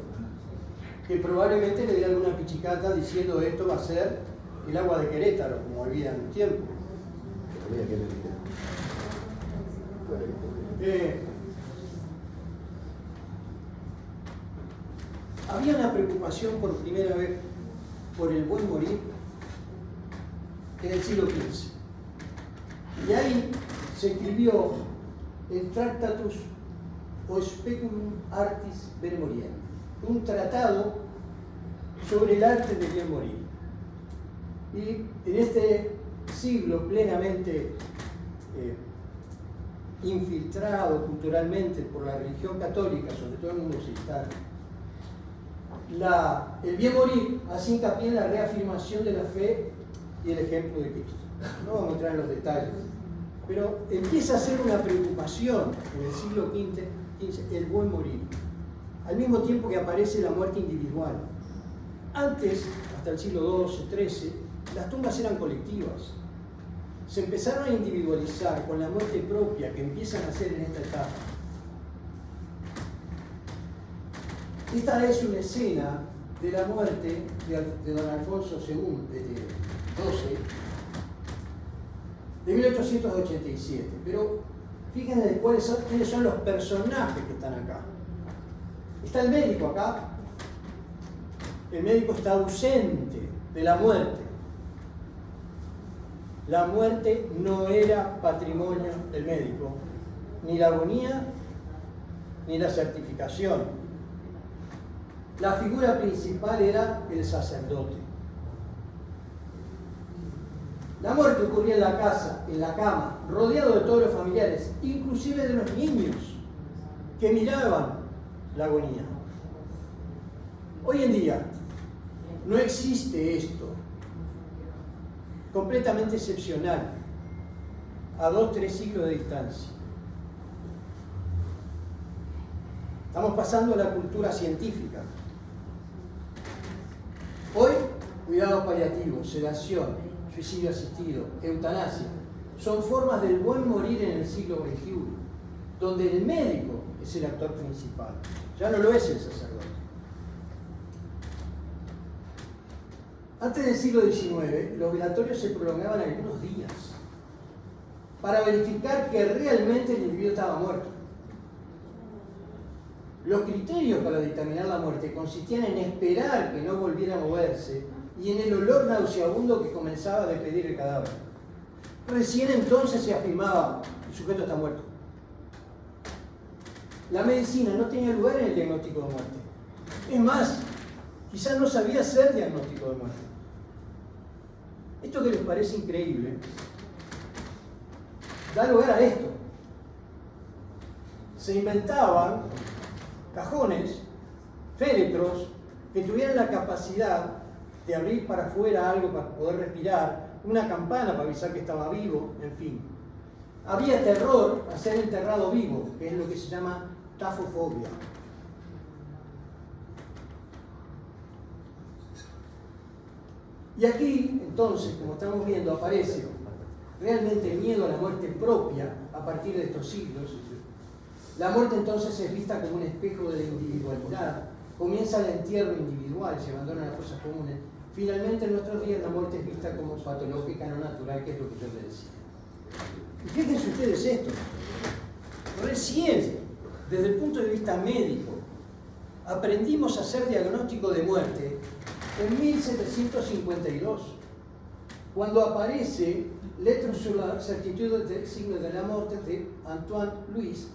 que probablemente le dé alguna pichicata diciendo esto va a ser el agua de Querétaro, como había en un tiempo. Había una preocupación por primera vez por el buen morir en el siglo XV. Y ahí se escribió el Tractatus o Speculum Artis Bene Moriendum, un tratado sobre el arte de bien morir. Y en este siglo plenamente infiltrado culturalmente por la religión católica, sobre todo el mundo occidental, el bien morir hace hincapié en la reafirmación de la fe y el ejemplo de Cristo. No vamos a entrar en los detalles, pero empieza a ser una preocupación en el siglo XV el buen morir, al mismo tiempo que aparece la muerte individual. Antes, hasta el siglo XII, XIII, las tumbas eran colectivas. Se empezaron a individualizar con la muerte propia que empiezan a hacer en esta etapa. Esta es una escena de la muerte de don Alfonso II, XII, de 1887. Pero fíjense quiénes son los personajes que están acá. Está el médico acá. El médico está ausente de la muerte. La muerte no era patrimonio del médico, ni la agonía, ni la certificación. La figura principal era el sacerdote. La muerte ocurría en la casa, en la cama, rodeado de todos los familiares, inclusive de los niños que miraban la agonía. Hoy en día no existe esto. Completamente excepcional, a 2-3 siglos de distancia. Estamos pasando a la cultura científica. Hoy, cuidado paliativo, sedación, suicidio asistido, eutanasia, son formas del buen morir en el siglo XXI, donde el médico es el actor principal, ya no lo es el sacerdote. Antes del siglo XIX, los velatorios se prolongaban algunos días para verificar que realmente el individuo estaba muerto. Los criterios para dictaminar la muerte consistían en esperar que no volviera a moverse y en el olor nauseabundo que comenzaba a despedir el cadáver. Recién entonces se afirmaba, el sujeto está muerto. La medicina no tenía lugar en el diagnóstico de muerte. Es más, quizás no sabía hacer diagnóstico de muerte. Esto que les parece increíble da lugar a esto. Se inventaban cajones, féretros, que tuvieran la capacidad de abrir para afuera algo para poder respirar, una campana para avisar que estaba vivo, en fin. Había terror a ser enterrado vivo, que es lo que se llama tafofobia. Y aquí, entonces, como estamos viendo, aparece realmente el miedo a la muerte propia a partir de estos siglos. La muerte entonces es vista como un espejo de la individualidad. Comienza el entierro individual, se abandonan las cosas comunes. Finalmente, en nuestros días, la muerte es vista como patológica, no natural, que es lo que yo les decía. Y fíjense ustedes esto. Recién, desde el punto de vista médico, aprendimos a hacer diagnóstico de muerte en 1752, cuando aparece Lettres sur la certitude des signes de la mort de Antoine Louis,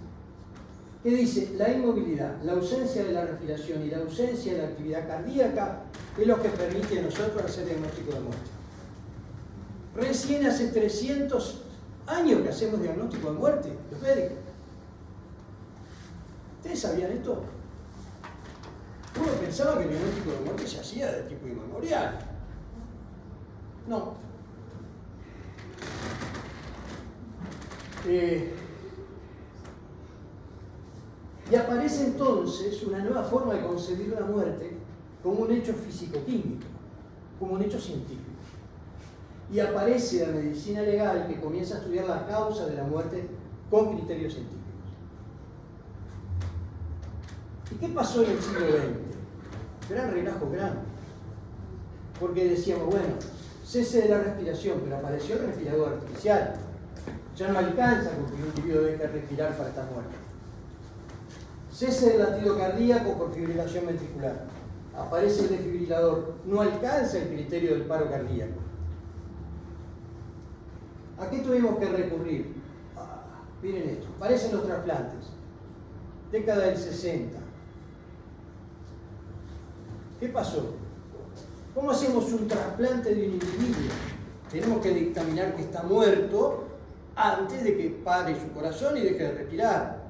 que dice: la inmovilidad, la ausencia de la respiración y la ausencia de la actividad cardíaca es lo que permite a nosotros hacer diagnóstico de muerte. Recién hace 300 años que hacemos diagnóstico de muerte, los médicos. ¿Ustedes sabían esto? Uno pensaba que el diagnóstico de muerte se hacía de tipo inmemorial. No. Y aparece entonces una nueva forma de concebir la muerte como un hecho físico-químico, como un hecho científico. Y aparece la medicina legal, que comienza a estudiar la causa de la muerte con criterios científicos. ¿Y qué pasó en el siglo XX? Gran relajo grande. Porque decíamos, bueno, cese de la respiración, pero apareció el respirador artificial. Ya no alcanza porque un individuo deja de respirar para estar muerto. Cese del latido cardíaco por fibrilación ventricular. Aparece el desfibrilador. No alcanza el criterio del paro cardíaco. ¿A qué tuvimos que recurrir? Miren esto. Aparecen los trasplantes. Década del 60. ¿Qué pasó? ¿Cómo hacemos un trasplante de un individuo? Tenemos que dictaminar que está muerto antes de que pare su corazón y deje de respirar.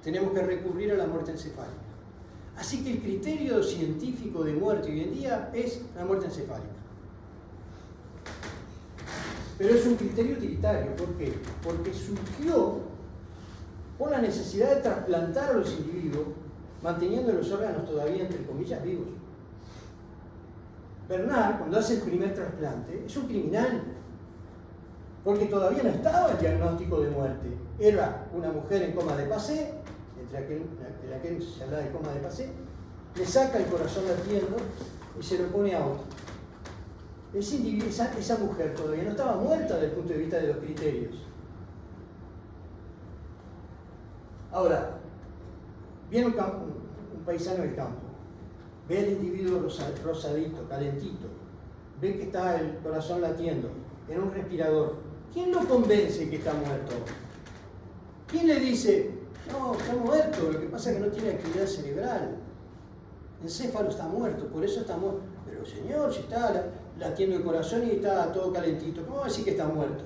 Tenemos que recurrir a la muerte encefálica. Así que el criterio científico de muerte hoy en día es la muerte encefálica. Pero es un criterio utilitario. ¿Por qué? Porque surgió por la necesidad de trasplantar a los individuos manteniendo los órganos todavía, entre comillas, vivos. Bernard, cuando hace el primer trasplante, es un criminal, porque todavía no estaba el diagnóstico de muerte. Era una mujer en coma de Passé, entre aquel se hablaba de coma de Passé, le saca el corazón latiendo y se lo pone a otro. Esa mujer todavía no estaba muerta desde el punto de vista de los criterios. Ahora, viene un paisano del campo, ve al individuo rosadito, calentito, ve que está el corazón latiendo en un respirador. ¿Quién lo convence que está muerto? ¿Quién le dice, no, está muerto, lo que pasa es que no tiene actividad cerebral? El encéfalo está muerto, por eso está muerto. Pero señor, si está latiendo el corazón y está todo calentito, ¿cómo va a decir que está muerto?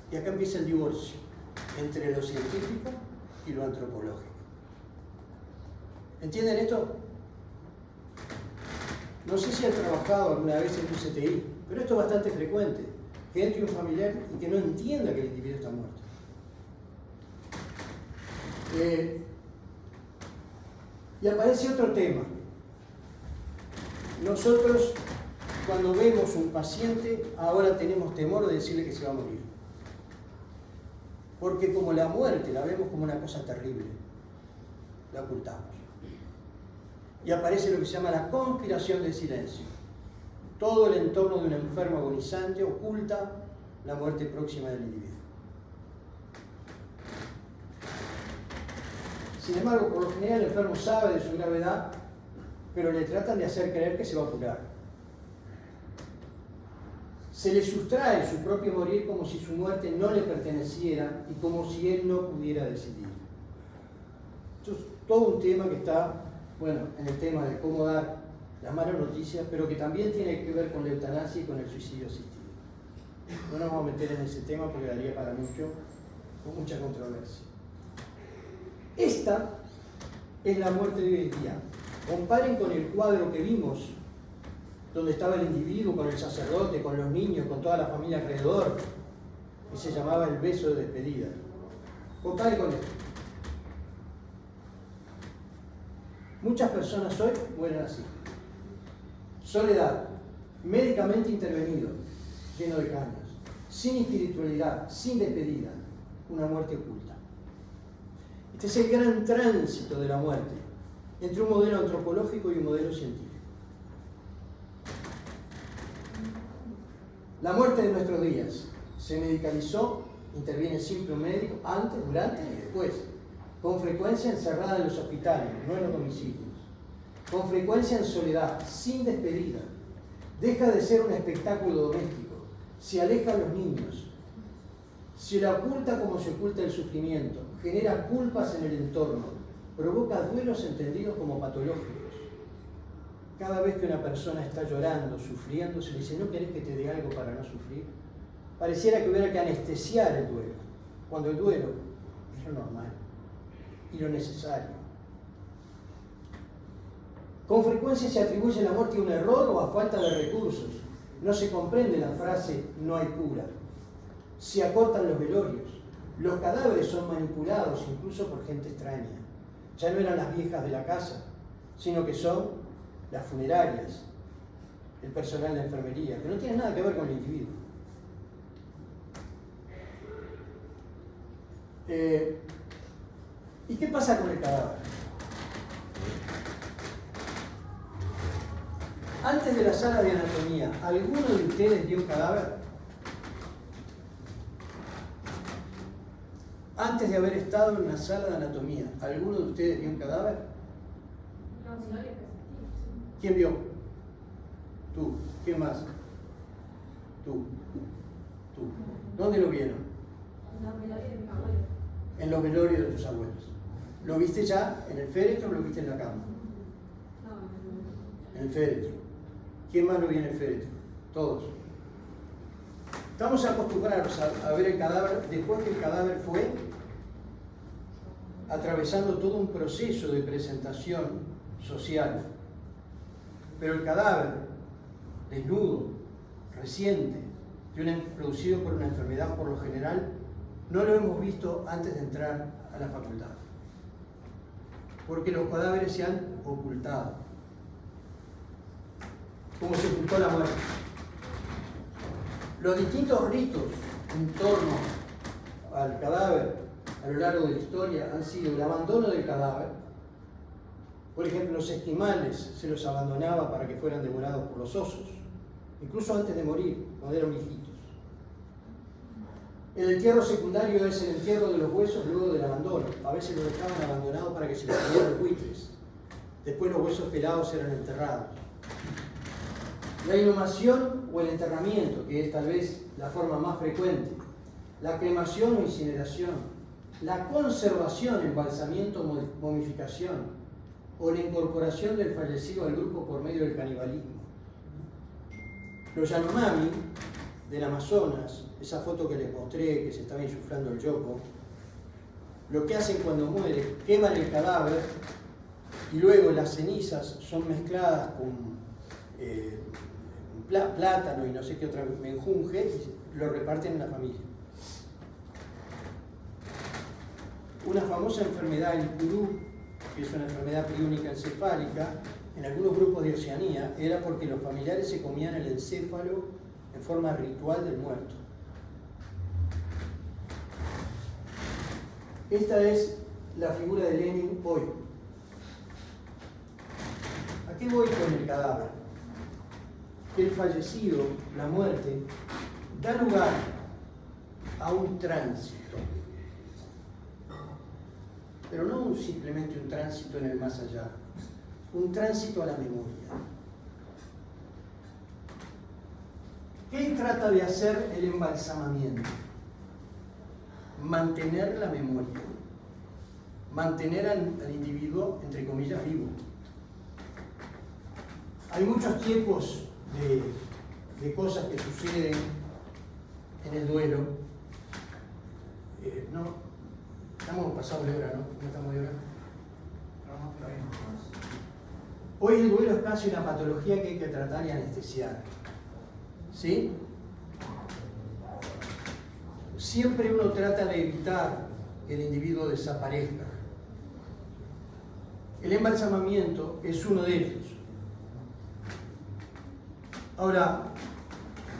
Y acá empieza el divorcio entre lo científico y lo antropológico. ¿Entienden esto? No sé si han trabajado alguna vez en un CTI, pero esto es bastante frecuente. Que entre un familiar y que no entienda que el individuo está muerto. Y aparece otro tema. Nosotros cuando vemos un paciente, ahora tenemos temor de decirle que se va a morir. Porque como la muerte la vemos como una cosa terrible, la ocultamos. Y aparece lo que se llama la conspiración del silencio. Todo el entorno de un enfermo agonizante oculta la muerte próxima del individuo. Sin embargo, por lo general el enfermo sabe de su gravedad, pero le tratan de hacer creer que se va a curar. Se le sustrae su propio morir como si su muerte no le perteneciera y como si él no pudiera decidir. Esto es todo un tema que está, bueno, en el tema de cómo dar las malas noticias, pero que también tiene que ver con la eutanasia y con el suicidio asistido. No nos vamos a meter en ese tema porque daría para mucho, con mucha controversia. Esta es la muerte de hoy en día. Comparen con el cuadro que vimos, donde estaba el individuo con el sacerdote, con los niños, con toda la familia alrededor, que se llamaba el beso de despedida. Comparen con esto. Muchas personas hoy mueren así. Soledad, médicamente intervenido, lleno de cañas, sin espiritualidad, sin despedida, una muerte oculta. Este es el gran tránsito de la muerte entre un modelo antropológico y un modelo científico. La muerte de nuestros días se medicalizó, interviene siempre un médico, antes, durante y después, con frecuencia encerrada en los hospitales, no en los domicilios, con frecuencia en soledad, sin despedida, deja de ser un espectáculo doméstico, se aleja a los niños, se la oculta como se oculta el sufrimiento, genera culpas en el entorno, provoca duelos entendidos como patológicos. Cada vez que una persona está llorando, sufriendo, se le dice, ¿no querés que te dé algo para no sufrir? Pareciera que hubiera que anestesiar el duelo, cuando el duelo es lo normal y lo necesario. Con frecuencia se atribuye la muerte a un error o a falta de recursos. No se comprende la frase no hay cura. Se acortan los velorios. Los cadáveres son manipulados incluso por gente extraña. Ya no eran las viejas de la casa, sino que son las funerarias, el personal de enfermería, que no tiene nada que ver con el individuo. ¿Y qué pasa con el cadáver? Antes de la sala de anatomía, ¿alguno de ustedes vio un cadáver? Antes de haber estado en la sala de anatomía, ¿alguno de ustedes vio un cadáver? ¿Quién vio? Tú. ¿Quién más? Tú. ¿Dónde lo vieron? En los velorios de tus abuelos. ¿Lo viste ya en el féretro o lo viste en la cama? En el féretro. ¿Quién más lo vio en el féretro? Todos. Estamos acostumbrados a ver el cadáver después que el cadáver fue atravesando todo un proceso de presentación social. Pero el cadáver, desnudo, reciente, producido por una enfermedad por lo general, no lo hemos visto antes de entrar a la facultad. Porque los cadáveres se han ocultado. Como se ocultó la muerte. Los distintos ritos en torno al cadáver a lo largo de la historia han sido el abandono del cadáver. Por ejemplo, los esquimales se los abandonaba para que fueran devorados por los osos, incluso antes de morir, cuando eran hijitos. El entierro secundario es el entierro de los huesos luego del abandono. A veces los dejaban abandonados para que se les comieran los buitres. Después los huesos pelados eran enterrados. La inhumación o el enterramiento, que es tal vez la forma más frecuente. La cremación o incineración. La conservación, embalsamiento o momificación. O la incorporación del fallecido al grupo por medio del canibalismo. Los Yanomami del Amazonas, esa foto que les mostré, que se estaba insuflando el yoco, lo que hacen cuando muere, queman el cadáver y luego las cenizas son mezcladas con plátano y no sé qué otra menjunje y lo reparten en la familia. Una famosa enfermedad, el purú, que es una enfermedad priónica encefálica, en algunos grupos de Oceanía, era porque los familiares se comían el encéfalo en forma ritual del muerto. Esta es la figura de Lenin hoy. ¿A qué voy con el cadáver? Que el fallecido, la muerte, da lugar a un tránsito, pero no simplemente un tránsito en el más allá, un tránsito a la memoria. ¿Qué trata de hacer el embalsamamiento? Mantener la memoria, mantener al individuo, entre comillas, vivo. Hay muchos tipos de cosas que suceden en el duelo. No, estamos pasados de hora, ¿no? ¿No estamos de hora? No, está bien. Hoy el duelo es casi una patología que hay que tratar y anestesiar. ¿Sí? Siempre uno trata de evitar que el individuo desaparezca. El embalsamamiento es uno de ellos. Ahora,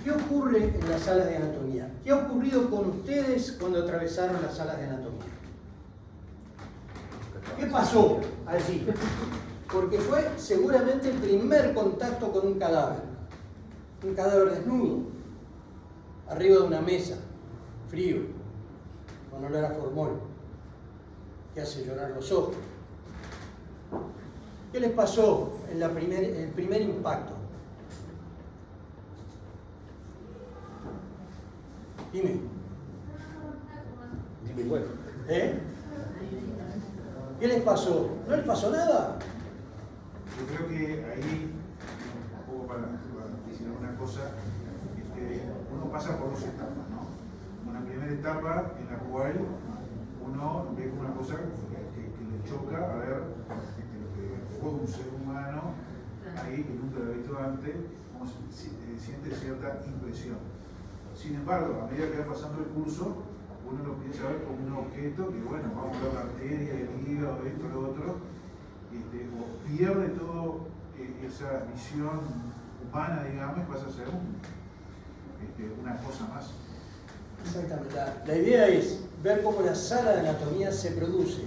¿qué ocurre en las salas de anatomía? ¿Qué ha ocurrido con ustedes cuando atravesaron las salas de anatomía? ¿Qué pasó allí? Porque fue seguramente el primer contacto con un cadáver desnudo, arriba de una mesa, frío, con olor a formol, que hace llorar los ojos. ¿Qué les pasó en el primer impacto? Dime. Bueno. ¿Qué les pasó? ¿No les pasó nada? Yo creo que ahí, un poco para decir una cosa, uno pasa por dos etapas, ¿no? Una primera etapa en la cual uno ve como una cosa que le choca a ver lo que fue un ser humano ahí que nunca lo ha visto antes, como siente cierta impresión. Sin embargo, a medida que va pasando el curso, uno lo piensa ver como un objeto que, bueno, vamos a ver la arteria, el hígado, esto, lo otro, o pierde toda esa visión humana, digamos, y pasa a ser una cosa más. Exactamente. La idea es ver cómo la sala de anatomía se produce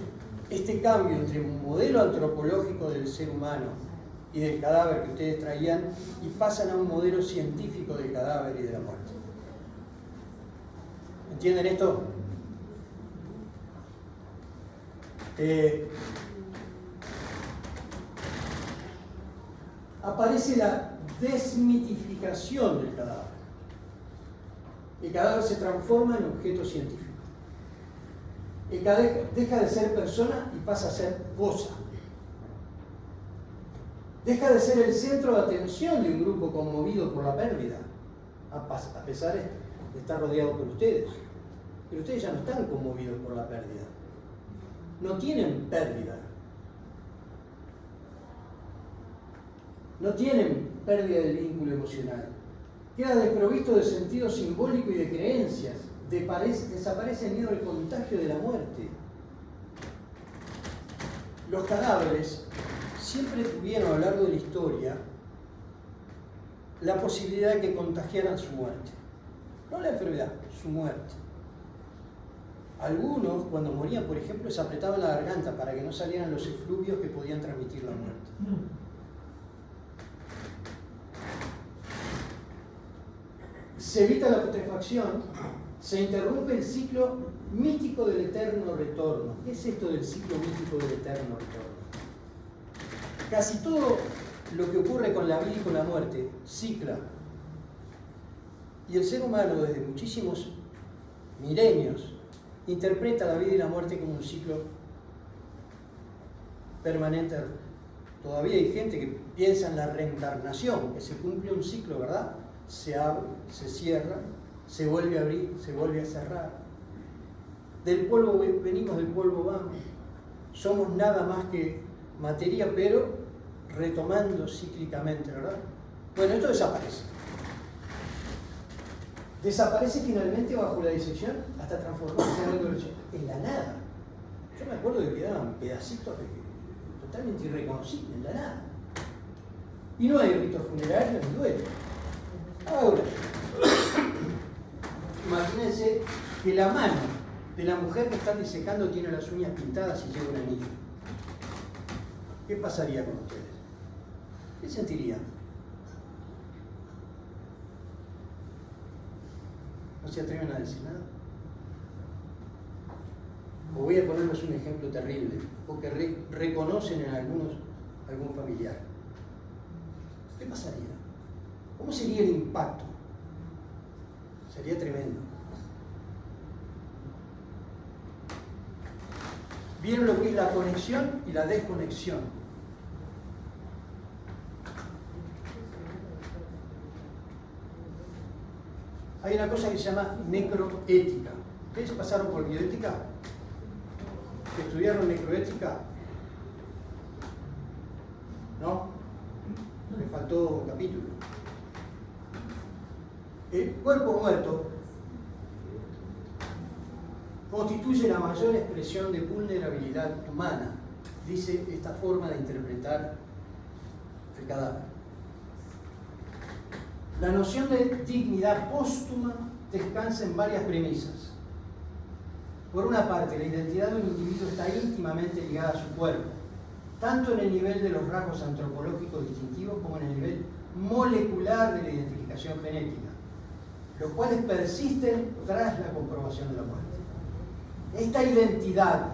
este cambio entre un modelo antropológico del ser humano y del cadáver que ustedes traían y pasan a un modelo científico del cadáver y de la muerte. ¿Entienden esto? Aparece la desmitificación del cadáver. El cadáver se transforma en objeto científico. El cadáver deja de ser persona y pasa a ser cosa. Deja de ser el centro de atención de un grupo conmovido por la pérdida, a pesar de estar rodeado por ustedes. Pero ustedes ya no están conmovidos por la pérdida. No tienen pérdida. No tienen pérdida del vínculo emocional. Queda desprovisto de sentido simbólico y de creencias. Desaparece el miedo al contagio de la muerte. Los cadáveres siempre tuvieron a lo largo de la historia la posibilidad de que contagiaran su muerte. No la enfermedad, su muerte. Algunos, cuando morían, por ejemplo, se apretaban la garganta para que no salieran los efluvios que podían transmitir la muerte. Se evita la putrefacción, se interrumpe el ciclo mítico del eterno retorno. ¿Qué es esto del ciclo mítico del eterno retorno? Casi todo lo que ocurre con la vida y con la muerte cicla. Y el ser humano, desde muchísimos milenios, interpreta la vida y la muerte como un ciclo permanente. Todavía hay gente que piensa en la reencarnación, que se cumple un ciclo, ¿verdad? Se abre, se cierra, se vuelve a abrir, se vuelve a cerrar. Del polvo venimos, del polvo vamos. Somos nada más que materia, pero retomando cíclicamente, ¿verdad? Bueno, esto desaparece. Desaparece finalmente bajo la disección hasta transformarse en algo en la nada. Yo me acuerdo que quedaban pedacitos totalmente irreconocible en la nada. Y no hay ritos funerarios ni duelo. Ahora, imagínense que la mano de la mujer que está disecando tiene las uñas pintadas y lleva un anillo. ¿Qué pasaría con ustedes? ¿Qué sentirían? ¿No se atreven a decir nada? O voy a ponerles un ejemplo terrible, o que reconocen en algún familiar. ¿Qué pasaría? ¿Cómo sería el impacto? Sería tremendo. ¿Vieron lo que es la conexión y la desconexión? Hay una cosa que se llama necroética. ¿Ustedes pasaron por bioética? ¿Estudiaron necroética? ¿No? Me faltó un capítulo. El cuerpo muerto constituye la mayor expresión de vulnerabilidad humana, dice esta forma de interpretar el cadáver. La noción de dignidad póstuma descansa en varias premisas. Por una parte, la identidad de un individuo está íntimamente ligada a su cuerpo, tanto en el nivel de los rasgos antropológicos distintivos como en el nivel molecular de la identificación genética, los cuales persisten tras la comprobación de la muerte. Esta identidad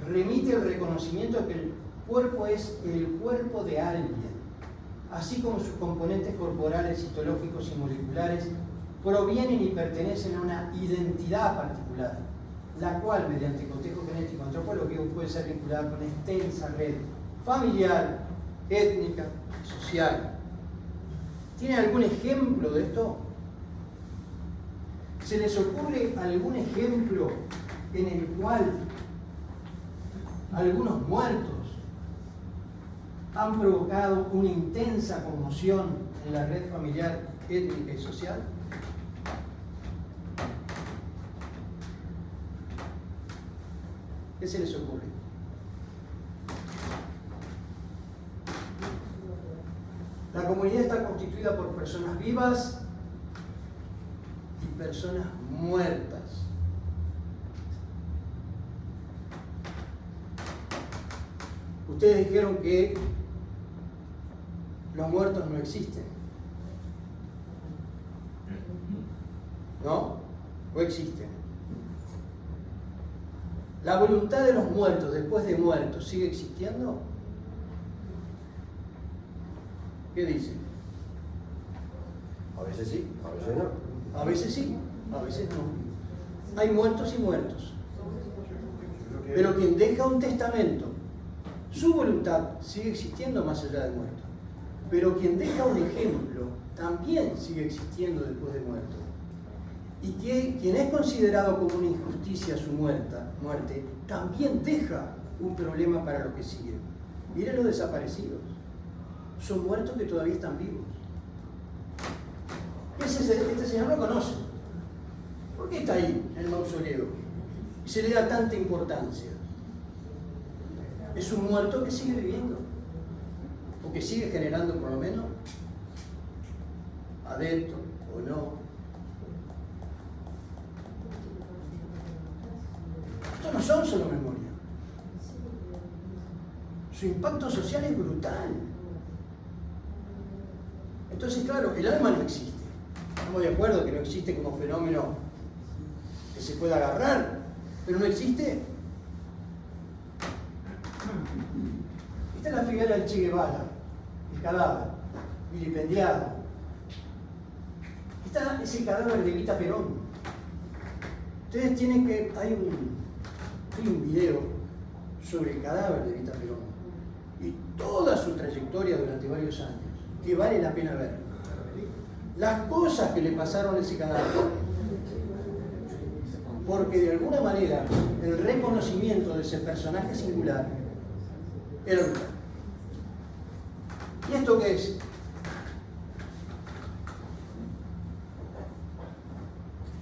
remite al reconocimiento de que el cuerpo es el cuerpo de alguien, así como sus componentes corporales, citológicos y moleculares provienen y pertenecen a una identidad particular, la cual, mediante cotejo genético antropológico, puede ser vinculada con una extensa red familiar, étnica, social. ¿Tienen algún ejemplo de esto? ¿Se les ocurre algún ejemplo en el cual algunos muertos han provocado una intensa conmoción en la red familiar, étnica y social? ¿Qué se les ocurre? La comunidad está constituida por personas vivas y personas muertas. Ustedes dijeron que los muertos no existen. ¿No? ¿O existen? ¿La voluntad de los muertos después de muertos sigue existiendo? ¿Qué dicen? A veces sí, a veces no. A veces sí, a veces no. Hay muertos y muertos. Pero quien deja un testamento, su voluntad sigue existiendo más allá del muerto. Pero quien deja un ejemplo también sigue existiendo después de muerto. Y quien es considerado como una injusticia su muerte, también deja un problema para los que siguen. Miren los desaparecidos. Son muertos que todavía están vivos. Este señor lo conoce. ¿Por qué está ahí en el mausoleo? Y se le da tanta importancia. Es un muerto que sigue viviendo. O que sigue generando por lo menos adeptos o no. Esto no son solo memoria. Su impacto social es brutal. Entonces, claro, el alma no existe. Estamos de acuerdo que no existe como fenómeno que se pueda agarrar, pero no existe. Esta es la figura del Che Guevara, el cadáver, vilipendiado. Esta es el cadáver de Evita Perón. Ustedes tienen que... Hay un video sobre el cadáver de Evita Perón y toda su trayectoria durante varios años, que vale la pena ver. Las cosas que le pasaron a ese cadáver, porque de alguna manera el reconocimiento de ese personaje singular era brutal. ¿Y esto qué es?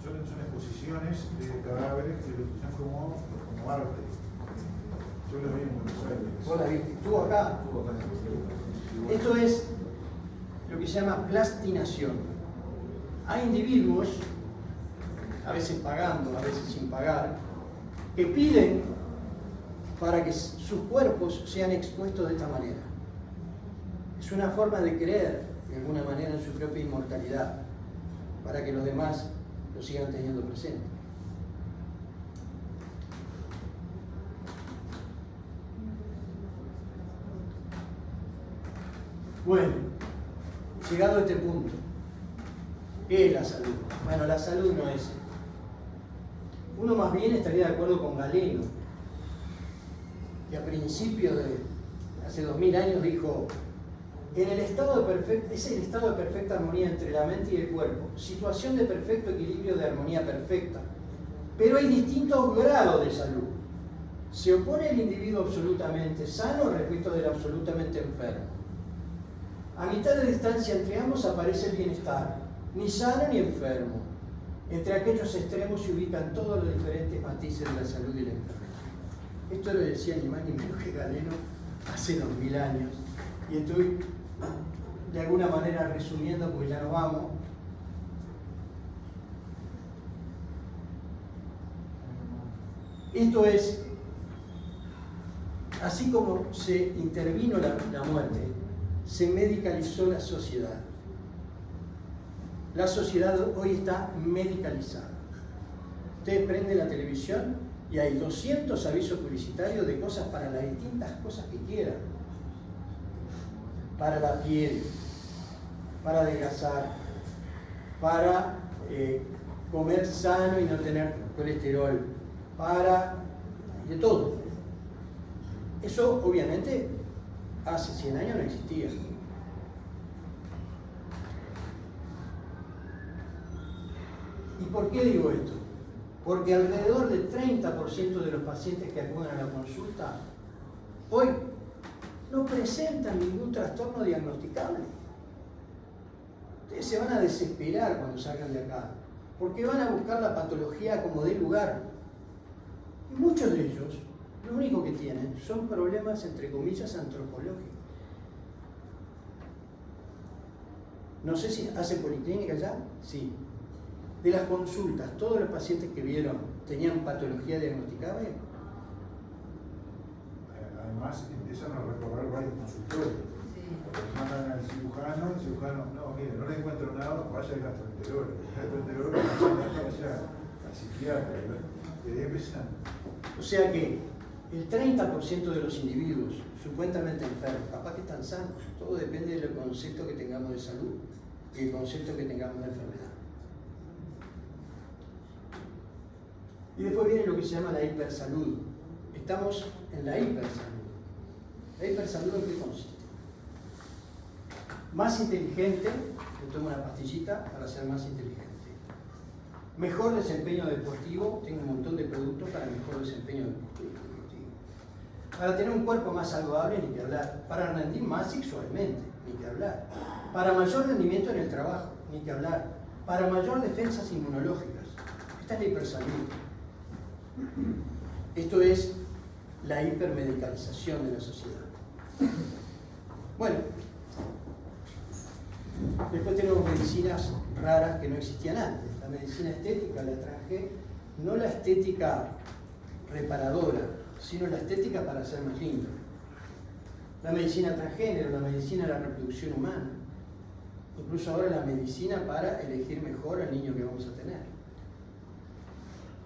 Son exposiciones de cadáveres que lo usan como arte. Yo lo vi en Buenos Aires. Vos la viste. ¿Estuvo acá? Esto es lo que se llama plastinación. Hay individuos, a veces pagando, a veces sin pagar, que piden para que sus cuerpos sean expuestos de esta manera. Es una forma de creer, de alguna manera, en su propia inmortalidad, para que los demás lo sigan teniendo presente. Bueno, llegado a este punto, ¿qué es la salud? Bueno, la salud no es... Uno más bien estaría de acuerdo con Galeno, que a principios de hace 2000 años dijo: es el estado de perfecta armonía entre la mente y el cuerpo, situación de perfecto equilibrio de armonía perfecta. Pero hay distintos grados de salud. Se opone el individuo absolutamente sano respecto del absolutamente enfermo. A mitad de distancia entre ambos aparece el bienestar, ni sano ni enfermo. Entre aquellos extremos se ubican todos los diferentes matices de la salud y la enfermedad. Esto lo decía ni más ni menos que Galeno hace 2000 años. Y estoy de alguna manera resumiendo, porque ya nos vamos. Esto es, así como se intervino la muerte, se medicalizó la sociedad. La sociedad hoy está medicalizada. Ustedes prenden la televisión y hay 200 avisos publicitarios de cosas para las distintas cosas que quieran. Para la piel, para adelgazar, para comer sano y no tener colesterol, para de todo. Eso obviamente hace 100 años no existía. ¿Y por qué digo esto? Porque alrededor del 30% de los pacientes que acuden a la consulta hoy no presentan ningún trastorno diagnosticable. Ustedes se van a desesperar cuando salgan de acá, porque van a buscar la patología como dé lugar. Y muchos de ellos, lo único que tienen son problemas, entre comillas, antropológicos. No sé si hacen policlínica ya. Sí. De las consultas, todos los pacientes que vieron tenían patología diagnosticable. Además, empiezan a recorrer varios consultorios. Porque mandan al cirujano, el cirujano, no, mire, no le encuentro nada, vaya al gastroenterólogo. El gastroenterólogo vaya al psiquiatra. Y ahí empiezan. O sea que el 30% de los individuos supuestamente enfermos, capaz que están sanos, todo depende del concepto que tengamos de salud y el concepto que tengamos de enfermedad. Y después viene lo que se llama la hipersalud. Estamos en la hipersalud. ¿La hipersalud en qué consiste? Más inteligente, me tomo una pastillita para ser más inteligente. Mejor desempeño deportivo, tengo un montón de productos para mejor desempeño deportivo. Para tener un cuerpo más saludable, ni que hablar. Para rendir más sexualmente, ni que hablar. Para mayor rendimiento en el trabajo, ni que hablar. Para mayor defensas inmunológicas. Esta es la hipersalud. Esto es la hipermedicalización de la sociedad. Bueno, después tenemos medicinas raras que no existían antes. La medicina estética la traje, no la estética reparadora, sino la estética para ser más lindo. La medicina transgénero, la medicina de la reproducción humana, incluso ahora la medicina para elegir mejor al niño que vamos a tener.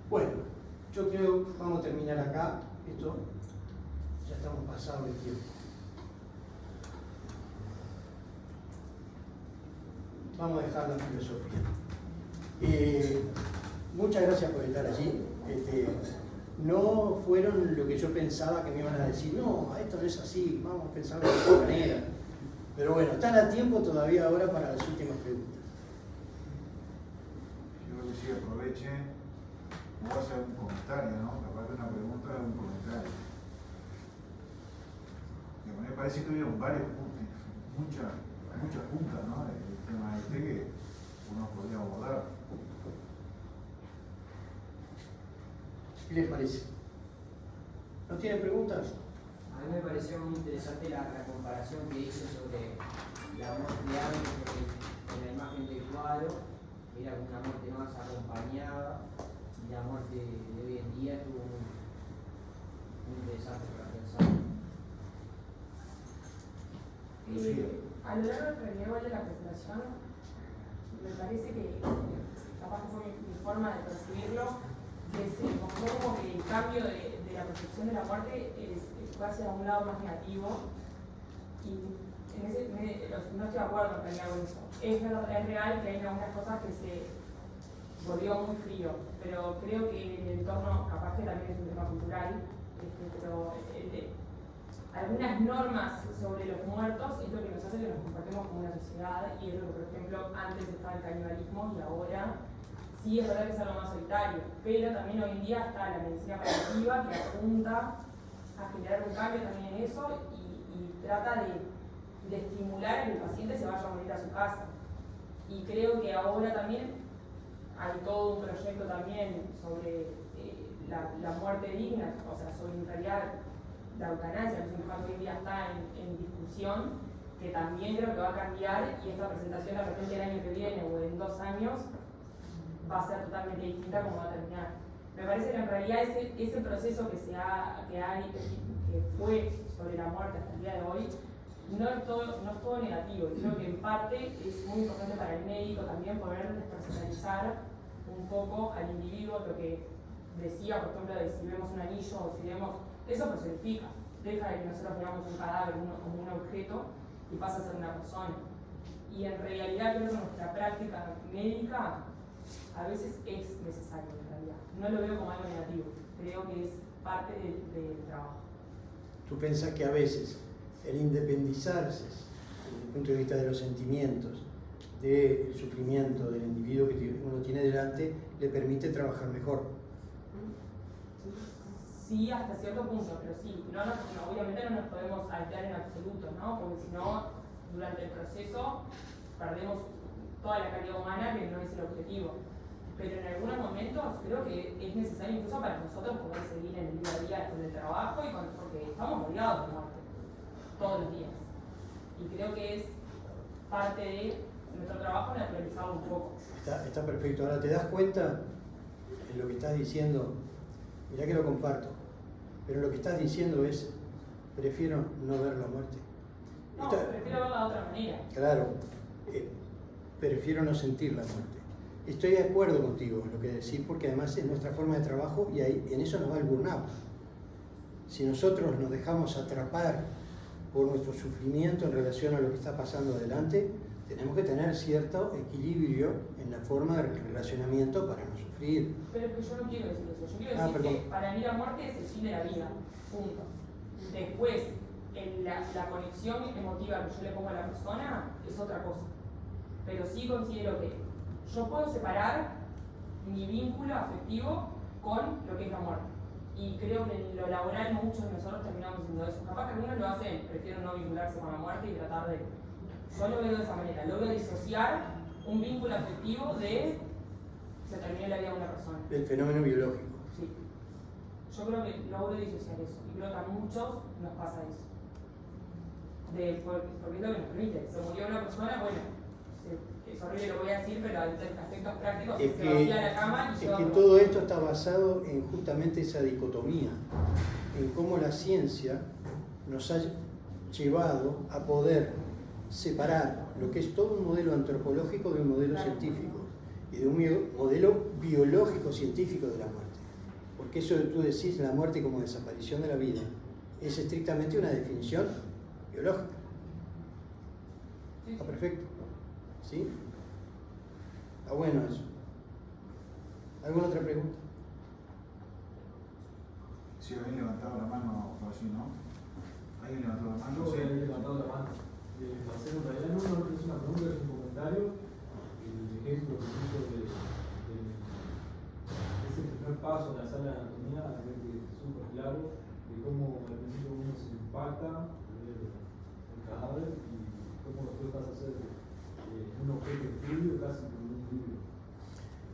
Bueno, yo creo que vamos a terminar acá. Esto ya estamos pasados el tiempo. Vamos a dejar la filosofía. Muchas gracias por estar allí. No fueron lo que yo pensaba que me iban a decir. No, esto no es así, vamos a pensarlo de otra manera. Pero bueno, están a tiempo todavía ahora para las últimas preguntas. Yo creo que sí, aprovechen. Voy a hacer un comentario, ¿no? Aparte de una pregunta, es un comentario. Me parece que hubieron varios puntos, muchas puntas, ¿no? El tema que uno podría abordar. ¿Qué les parece? ¿No tienen preguntas? A mí me pareció muy interesante la comparación que hizo sobre la muerte de antes en la imagen del cuadro, que era una muerte más acompañada, y la muerte de hoy en día estuvo muy interesante para pensar. A lo largo del relieve de la presentación, me parece que, capaz que fue mi forma de percibirlo, que se enfocó como que el cambio de la percepción de la muerte fue hacia un lado más negativo, y no estoy de acuerdo en realidad con eso. Es real que hay algunas cosas que se volvió muy frío, pero creo que en el entorno, capaz que también es un tema cultural, pero algunas normas sobre los muertos es lo que nos hace que nos comportemos como una sociedad, y es lo que, por ejemplo, antes estaba el canibalismo y ahora sí es verdad que es algo más solitario, pero también hoy en día está la medicina paliativa que apunta a generar un cambio también en eso y trata de estimular a que el paciente se vaya a morir a su casa. Y creo que ahora también hay todo un proyecto también sobre la muerte digna, o sea, sobre en realidad la eutanasia, que es un tema que hoy en día está en discusión, que también creo que va a cambiar, y esta presentación de repente el año que viene o en 2 años va a ser totalmente distinta como va a terminar. Me parece que en realidad ese proceso que fue sobre la muerte hasta el día de hoy no es todo negativo. Creo que en parte es muy importante para el médico también poder despersonalizar un poco al individuo, lo que decía, por ejemplo, de si vemos un anillo o si vemos, eso personifica, deja de que nosotros veamos un cadáver como un objeto y pasa a ser una persona. Y en realidad creo que nuestra práctica médica a veces es necesaria en realidad. No lo veo como algo negativo, creo que es parte del trabajo. ¿Tú pensás que a veces el independizarse desde el punto de vista de los sentimientos, del sufrimiento del individuo que uno tiene delante, le permite trabajar mejor? Sí, hasta cierto punto, pero sí, obviamente no nos podemos alterar en absoluto, ¿no? Porque si no, durante el proceso perdemos toda la calidad humana, que no es el objetivo. Pero en algunos momentos creo que es necesario incluso para nosotros poder seguir en el día a día con el trabajo porque estamos rodeados de muerte todos los días. Y creo que es parte de nuestro trabajo naturalizarlo un poco. Está perfecto. Ahora, ¿te das cuenta en lo que estás diciendo? Mirá que lo comparto, pero lo que estás diciendo es: prefiero no ver la muerte. No, prefiero verla de otra manera. Claro, prefiero no sentir la muerte. Estoy de acuerdo contigo en lo que decís, porque además es nuestra forma de trabajo y en eso nos va el burnout. Si nosotros nos dejamos atrapar por nuestro sufrimiento en relación a lo que está pasando adelante, tenemos que tener cierto equilibrio en la forma de relacionamiento para no sufrir. Pero es que yo no quiero decir eso. Yo quiero decir que para mí la muerte es el fin de la vida. Punto. Después, la conexión emotiva que yo le pongo a la persona es otra cosa. Pero sí considero que yo puedo separar mi vínculo afectivo con lo que es la muerte. Y creo que en lo laboral muchos de nosotros terminamos haciendo eso. Capaz que algunos lo hacen, prefieren no vincularse con la muerte y tratar de... Yo lo veo de esa manera, logro disociar un vínculo afectivo de se terminó la vida de una persona. El fenómeno biológico. Sí. Yo creo que logro disociar eso. Y creo que a muchos nos pasa eso. Porque es lo que nos permite. Se murió una persona, bueno, es horrible lo voy a decir, pero en aspectos prácticos se vacía la cama y es que todo esto está basado en justamente esa dicotomía, en cómo la ciencia nos ha llevado a poder separar lo que es todo un modelo antropológico de un modelo científico y de un modelo biológico científico de la muerte. Porque eso que tú decís, la muerte como desaparición de la vida, es estrictamente una definición biológica. Está perfecto. ¿Sí? Está bueno eso. ¿Alguna otra pregunta? Si habían levantado la mano o así, ¿no? ¿Alguien levantó la mano? No, sí, había levantado la mano. En realidad no es una pregunta, es un comentario. El ejemplo que puso de ese primer paso en la sala de anatomía, creo que es súper claro de cómo al principio uno se impacta el cadáver y cómo después pasa a ser un objeto de estudio casi como un libro.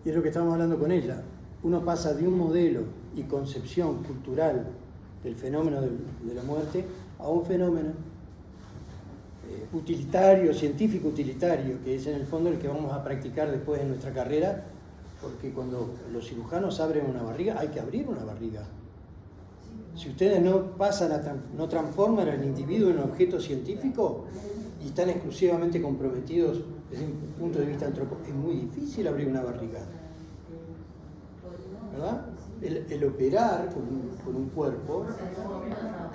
Y es lo que estamos hablando con ella. Uno pasa de un modelo y concepción cultural del fenómeno de la muerte a un fenómeno utilitario, científico utilitario, que es en el fondo el que vamos a practicar después en nuestra carrera, porque cuando los cirujanos abren una barriga, hay que abrir una barriga. Si ustedes no transforman al individuo en objeto científico y están exclusivamente comprometidos desde un punto de vista antropológico, es muy difícil abrir una barriga, ¿verdad? El operar con un cuerpo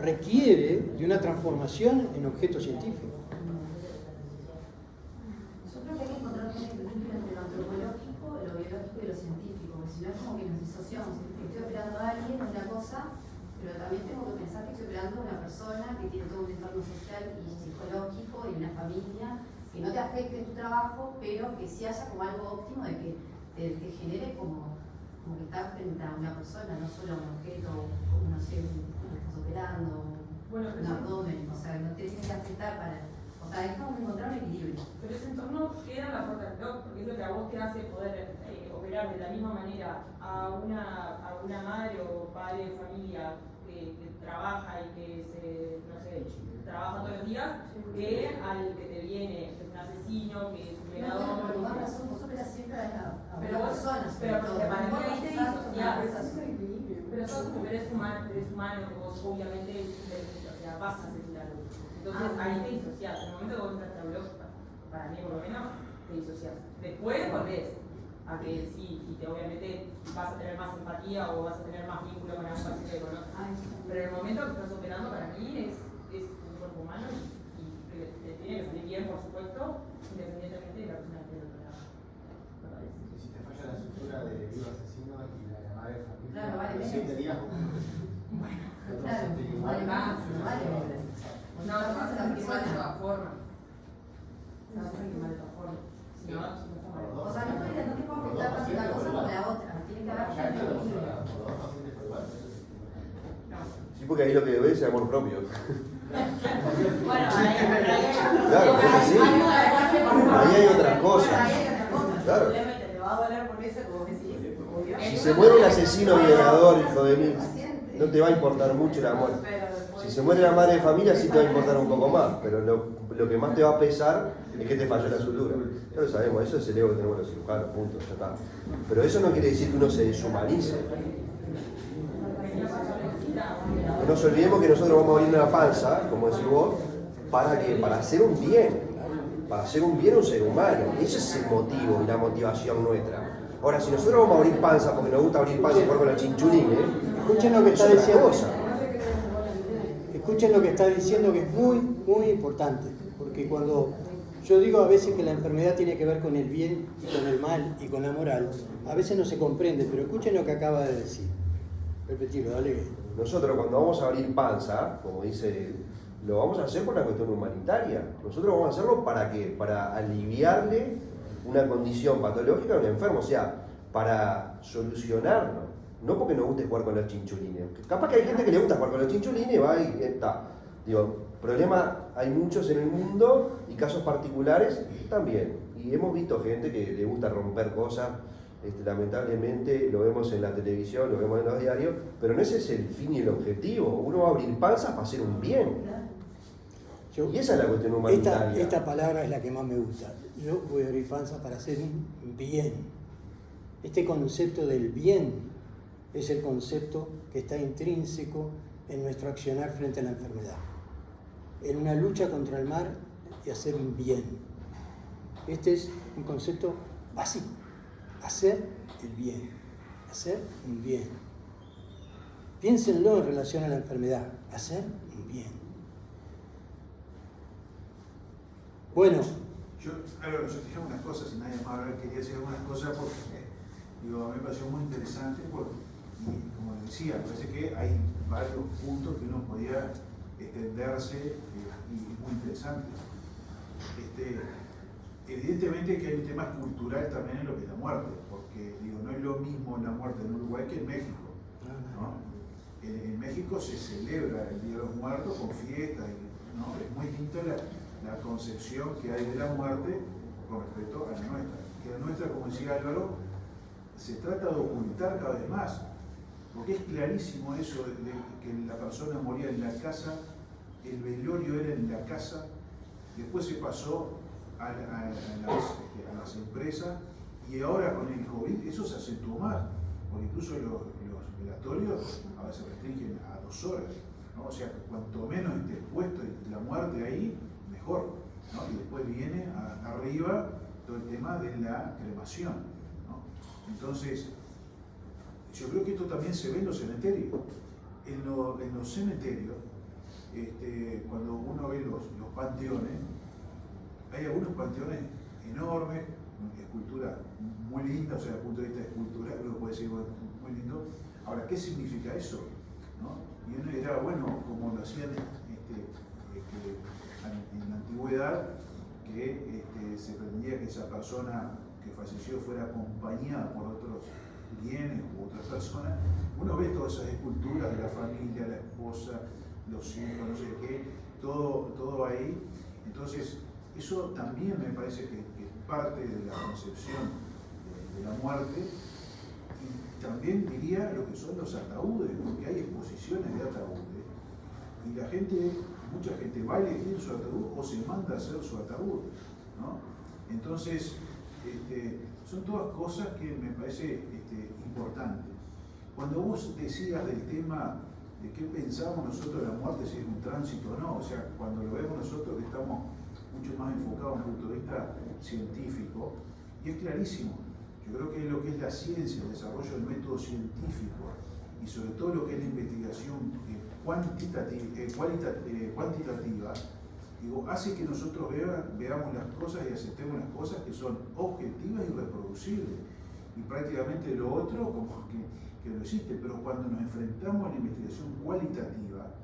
requiere de una transformación en objeto científico. Yo creo que hay que encontrar un equilibrio entre lo antropológico, lo biológico y lo científico, porque si no es como que nos disociamos. Estoy operando a alguien, una cosa, pero también tengo que pensar que estoy operando a una persona que tiene todo un entorno social y psicológico y una familia, que no te afecte en tu trabajo, pero que sí haya como algo óptimo de que te genere como que estás frente a una persona, no solo a un objeto, como no sé, como estás operando, Bueno, un abdomen, o sea, no te tiene que afectar para. O sea, es como encontrar un equilibrio. Pero ese entorno queda en la puerta del reloj, porque es lo que a vos te hace poder operar de la misma manera a una madre o padre de familia que trabaja y que trabaja todos los días, que al que te viene, que es un asesino, que es un violador. No, pero vos operas siempre a pero vos, personas. pero porque para mí ahí te disociás. equilibrio. Pero sos como eres humano, que vos obviamente vas a sentir algo. Entonces ahí te disociás. En el momento que vos entras a la para mí por lo menos, te disociás. Después volvés a que sí, y obviamente vas a tener más empatía o vas a tener más vínculo con algún paciente que conoces. Pero en el momento que estás operando, para mí es un cuerpo humano y te tiene que salir bien, por supuesto, independientemente de la persona que te lo parece. Y si te falla la estructura de vivo asesino y la llamada de familia, Claro, vale los menos. 7 días. Claro, vale más, vale menos. No, te vas a sentir mal de todas formas. No te vas a sentir mal de todas formas. Si no, si no está mal. O sea, no te puedo afectar tanto una cosa como la otra. Tiene que haber un equilibrio. Sí, porque ahí lo que ves es amor propio. Bueno, Claro, es así. Ahí hay otras cosas. Claro. Te va a doler por eso, como decís. Si se muere el asesino violador, hijo de mí, no te va a importar mucho la muerte. Si se muere la madre de familia, sí te va a importar un poco más, pero lo que más te va a pesar es que te falló la sutura. Ya lo sabemos, eso es el ego que tenemos los cirujanos, punto, ya está. Pero eso no quiere decir que uno se deshumanice. No nos olvidemos que nosotros vamos a abrir una panza, como decís vos, para hacer un bien. Para hacer un bien a un ser humano. Ese es el motivo y la motivación nuestra. Ahora, si nosotros vamos a abrir panza porque nos gusta abrir panza y jugar con los chinchulines, escuchen lo que está diciendo. Cosa. Escuchen lo que está diciendo, que es muy, muy importante. Porque cuando yo digo a veces que la enfermedad tiene que ver con el bien y con el mal y con la moral, a veces no se comprende, pero escuchen lo que acaba de decir. Repetirlo, dale. Nosotros cuando vamos a abrir panza, como dice, lo vamos a hacer por una cuestión humanitaria. Nosotros vamos a hacerlo ¿para qué? Para aliviarle una condición patológica a un enfermo, o sea, para solucionarlo. No porque nos guste jugar con los chinchulines. Capaz que hay gente que le gusta jugar con los chinchulines y va y está. Digo, problema hay muchos en el mundo y casos particulares también. Y hemos visto gente que le gusta romper cosas. Lamentablemente lo vemos en la televisión, lo vemos en los diarios, pero no ese es el fin y el objetivo. Uno va a abrir panzas para hacer un bien. Y esa es la cuestión humanitaria. Esta palabra es la que más me gusta. Yo voy a abrir panza para hacer un bien. Este concepto del bien es el concepto que está intrínseco en nuestro accionar frente a la enfermedad. En una lucha contra el mal y hacer un bien. Este es un concepto básico. Hacer el bien. Hacer un bien. Piénsenlo en relación a la enfermedad. Hacer un bien. Bueno. Yo dije algunas cosas y nadie más quería decir algunas cosas porque a mí me pareció muy interesante y como les decía, me parece que hay varios puntos que uno podía extenderse y es muy interesante. Evidentemente que hay un tema cultural también en lo que es la muerte, porque no es lo mismo la muerte en Uruguay que en México, ¿no? En México se celebra el Día de los Muertos con fiestas, ¿no? Es muy distinta la concepción que hay de la muerte con respecto a la nuestra. Que la nuestra, como decía Álvaro, se trata de ocultar cada vez más. porque es clarísimo eso de que la persona moría en la casa, el velorio era en la casa, después se pasó a las empresas y ahora con el COVID eso se acentuó más, porque incluso los velatorios ahora se restringen a 2 horas, ¿no? O sea, cuanto menos esté expuesto la muerte ahí, mejor, ¿no? Y después viene arriba todo el tema de la cremación, ¿no? Entonces, yo creo que esto también se ve en los cementerios. En los cementerios, cuando uno ve los panteones, hay algunos panteones enormes, escultura muy linda, o sea, desde el punto de vista escultural, uno puede decir, bueno, muy lindo. Ahora, ¿qué significa eso? ¿No? Y uno dirá, bueno, como lo hacían en la antigüedad, que se pretendía que esa persona que falleció fuera acompañada por otros bienes u otras personas. Uno ve todas esas esculturas de la familia, la esposa, los hijos, no sé qué, todo ahí. Entonces, eso también me parece que es parte de la concepción de la muerte. Y también diría lo que son los ataúdes, porque hay exposiciones de ataúdes y la gente, mucha gente va a elegir su ataúd o se manda a hacer su ataúd, ¿no? Entonces, son todas cosas que me parece importantes. Cuando vos decías del tema de qué pensamos nosotros de la muerte, si es un tránsito o no, o sea, cuando lo vemos nosotros que estamos mucho más enfocados desde un punto de vista científico, y es clarísimo. Yo creo que lo que es la ciencia, el desarrollo del método científico y sobre todo lo que es la investigación cuantitativa, digo, hace que nosotros veamos las cosas y aceptemos las cosas que son objetivas y reproducibles. Y prácticamente lo otro como que no existe, pero cuando nos enfrentamos a la investigación cualitativa,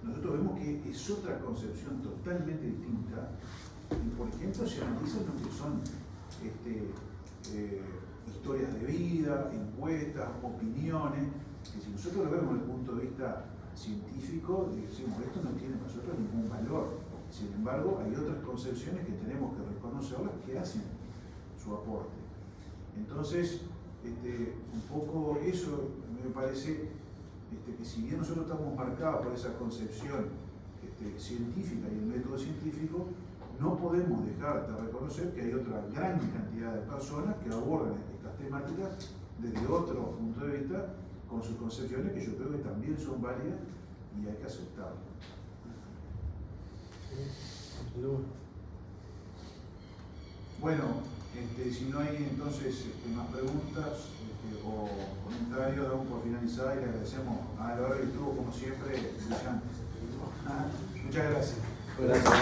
nosotros vemos que es otra concepción totalmente distinta. Y por ejemplo, se analizan lo que son historias de vida, encuestas, opiniones, que si nosotros lo vemos desde el punto de vista científico, decimos esto no tiene para nosotros ningún valor. Sin embargo, hay otras concepciones que tenemos que reconocerlas que hacen su aporte. Entonces, un poco eso me parece que si bien nosotros estamos marcados por esa concepción científica y el método científico, no podemos dejar de reconocer que hay otra gran cantidad de personas que abordan estas temáticas desde otro punto de vista, con sus concepciones que yo creo que también son válidas y hay que aceptarlas. Bueno, si no hay entonces más preguntas o comentarios, damos por finalizada y le agradecemos a Álvaro y estuvo como siempre brillante. Muchas gracias. Gracias.